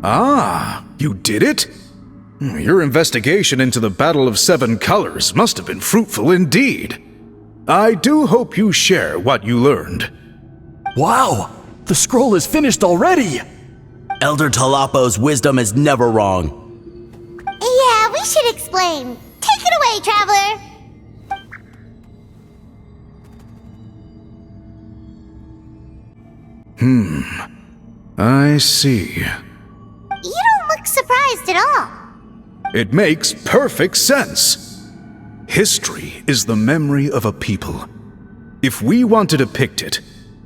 Ah, you did it? Your investigation into the Battle of Seven Colors must have been fruitful indeed. I do hope you share what you learned. Wow! The scroll is finished already! Elder Talapo's wisdom is never wrong. Yeah, we should explain. Take it away, Traveler! I see. You don't look surprised at all. It makes perfect sense. History is the memory of a people. If we want to depict it,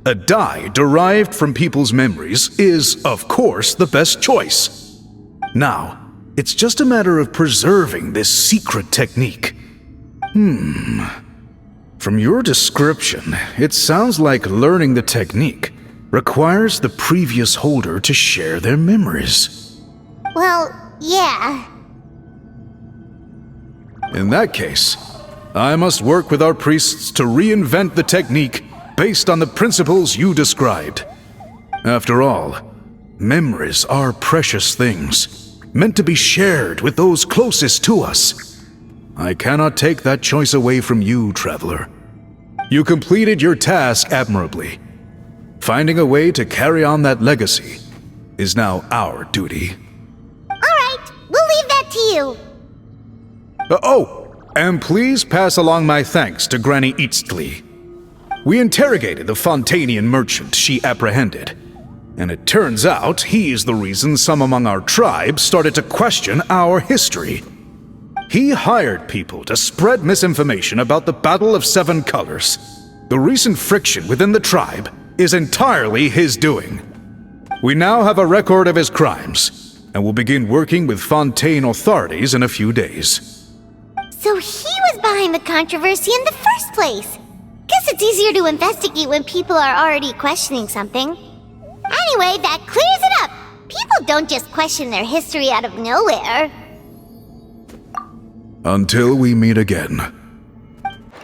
a dye derived from people's memories is, of course, the best choice. Now, it's just a matter of preserving this secret technique. From your description, it sounds like learning the technique requires the previous holder to share their memories. Well, yeah. In that case, I must work with our priests to reinvent the technique based on the principles you described. After all, memories are precious things, meant to be shared with those closest to us. I cannot take that choice away from you, Traveler. You completed your task admirably. Finding a way to carry on that legacy is now our duty. All right, we'll leave that to you. And please pass along my thanks to Granny Eastly. We interrogated the Fontanian merchant she apprehended, and it turns out he's the reason some among our tribe started to question our history. He hired people to spread misinformation about the Battle of Seven Colors. The recent friction within the tribe is entirely his doing. We now have a record of his crimes, and will begin working with Fontaine authorities in a few days. So he was behind the controversy in the first place. Guess it's easier to investigate when people are already questioning something. Anyway, that clears it up. People don't just question their history out of nowhere. Until we meet again.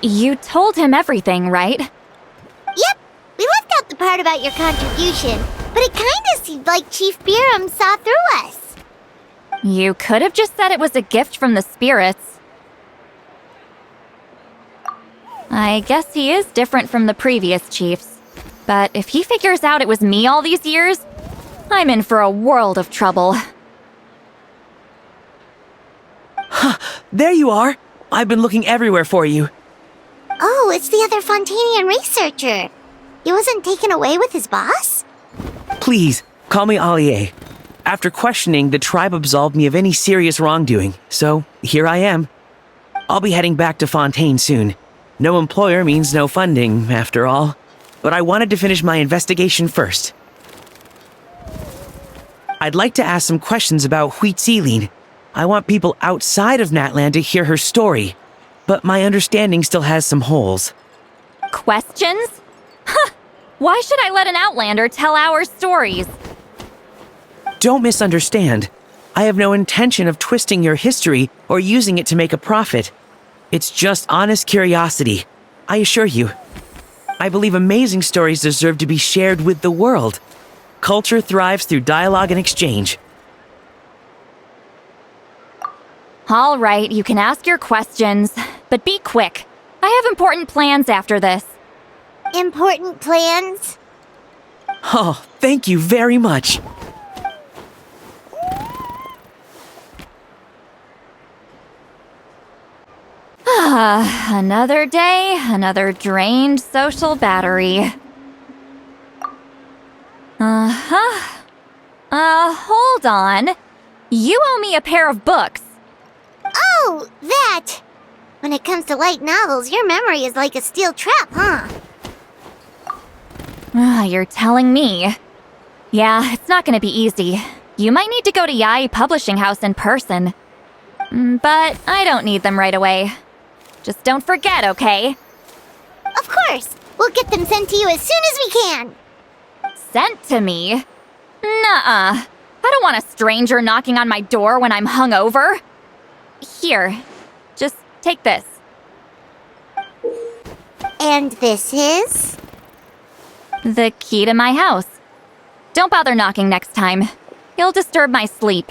You told him everything, right? Yep, we left out the part about your contribution, but it kinda seemed like Chief Biram saw through us. You could have just said it was a gift from the spirits. I guess he is different from the previous chiefs. But if he figures out it was me all these years, I'm in for a world of trouble. There you are! I've been looking everywhere for you. Oh, it's the other Fontanian researcher. He wasn't taken away with his boss? Please, call me Allier. After questioning, the tribe absolved me of any serious wrongdoing, so here I am. I'll be heading back to Fontaine soon. No employer means no funding, after all. But I wanted to finish my investigation first. I'd like to ask some questions about Huitziline. I want people outside of Natland to hear her story, but my understanding still has some holes. Questions? Huh! Why should I let an Outlander tell our stories? Don't misunderstand. I have no intention of twisting your history or using it to make a profit. It's just honest curiosity, I assure you. I believe amazing stories deserve to be shared with the world. Culture thrives through dialogue and exchange. All right, you can ask your questions, but be quick. I have important plans after this. Important plans? Oh, thank you very much. Another day, another drained social battery. Hold on. You owe me a pair of books. Oh, that! When it comes to light novels, your memory is like a steel trap, huh? You're telling me. Yeah, it's not gonna be easy. You might need to go to Yai Publishing House in person. But I don't need them right away. Just don't forget, okay? Of course! We'll get them sent to you as soon as we can! Sent to me? Nuh-uh. I don't want a stranger knocking on my door when I'm hungover. Here, just take this. And this is? The key to my house. Don't bother knocking next time. You'll disturb my sleep.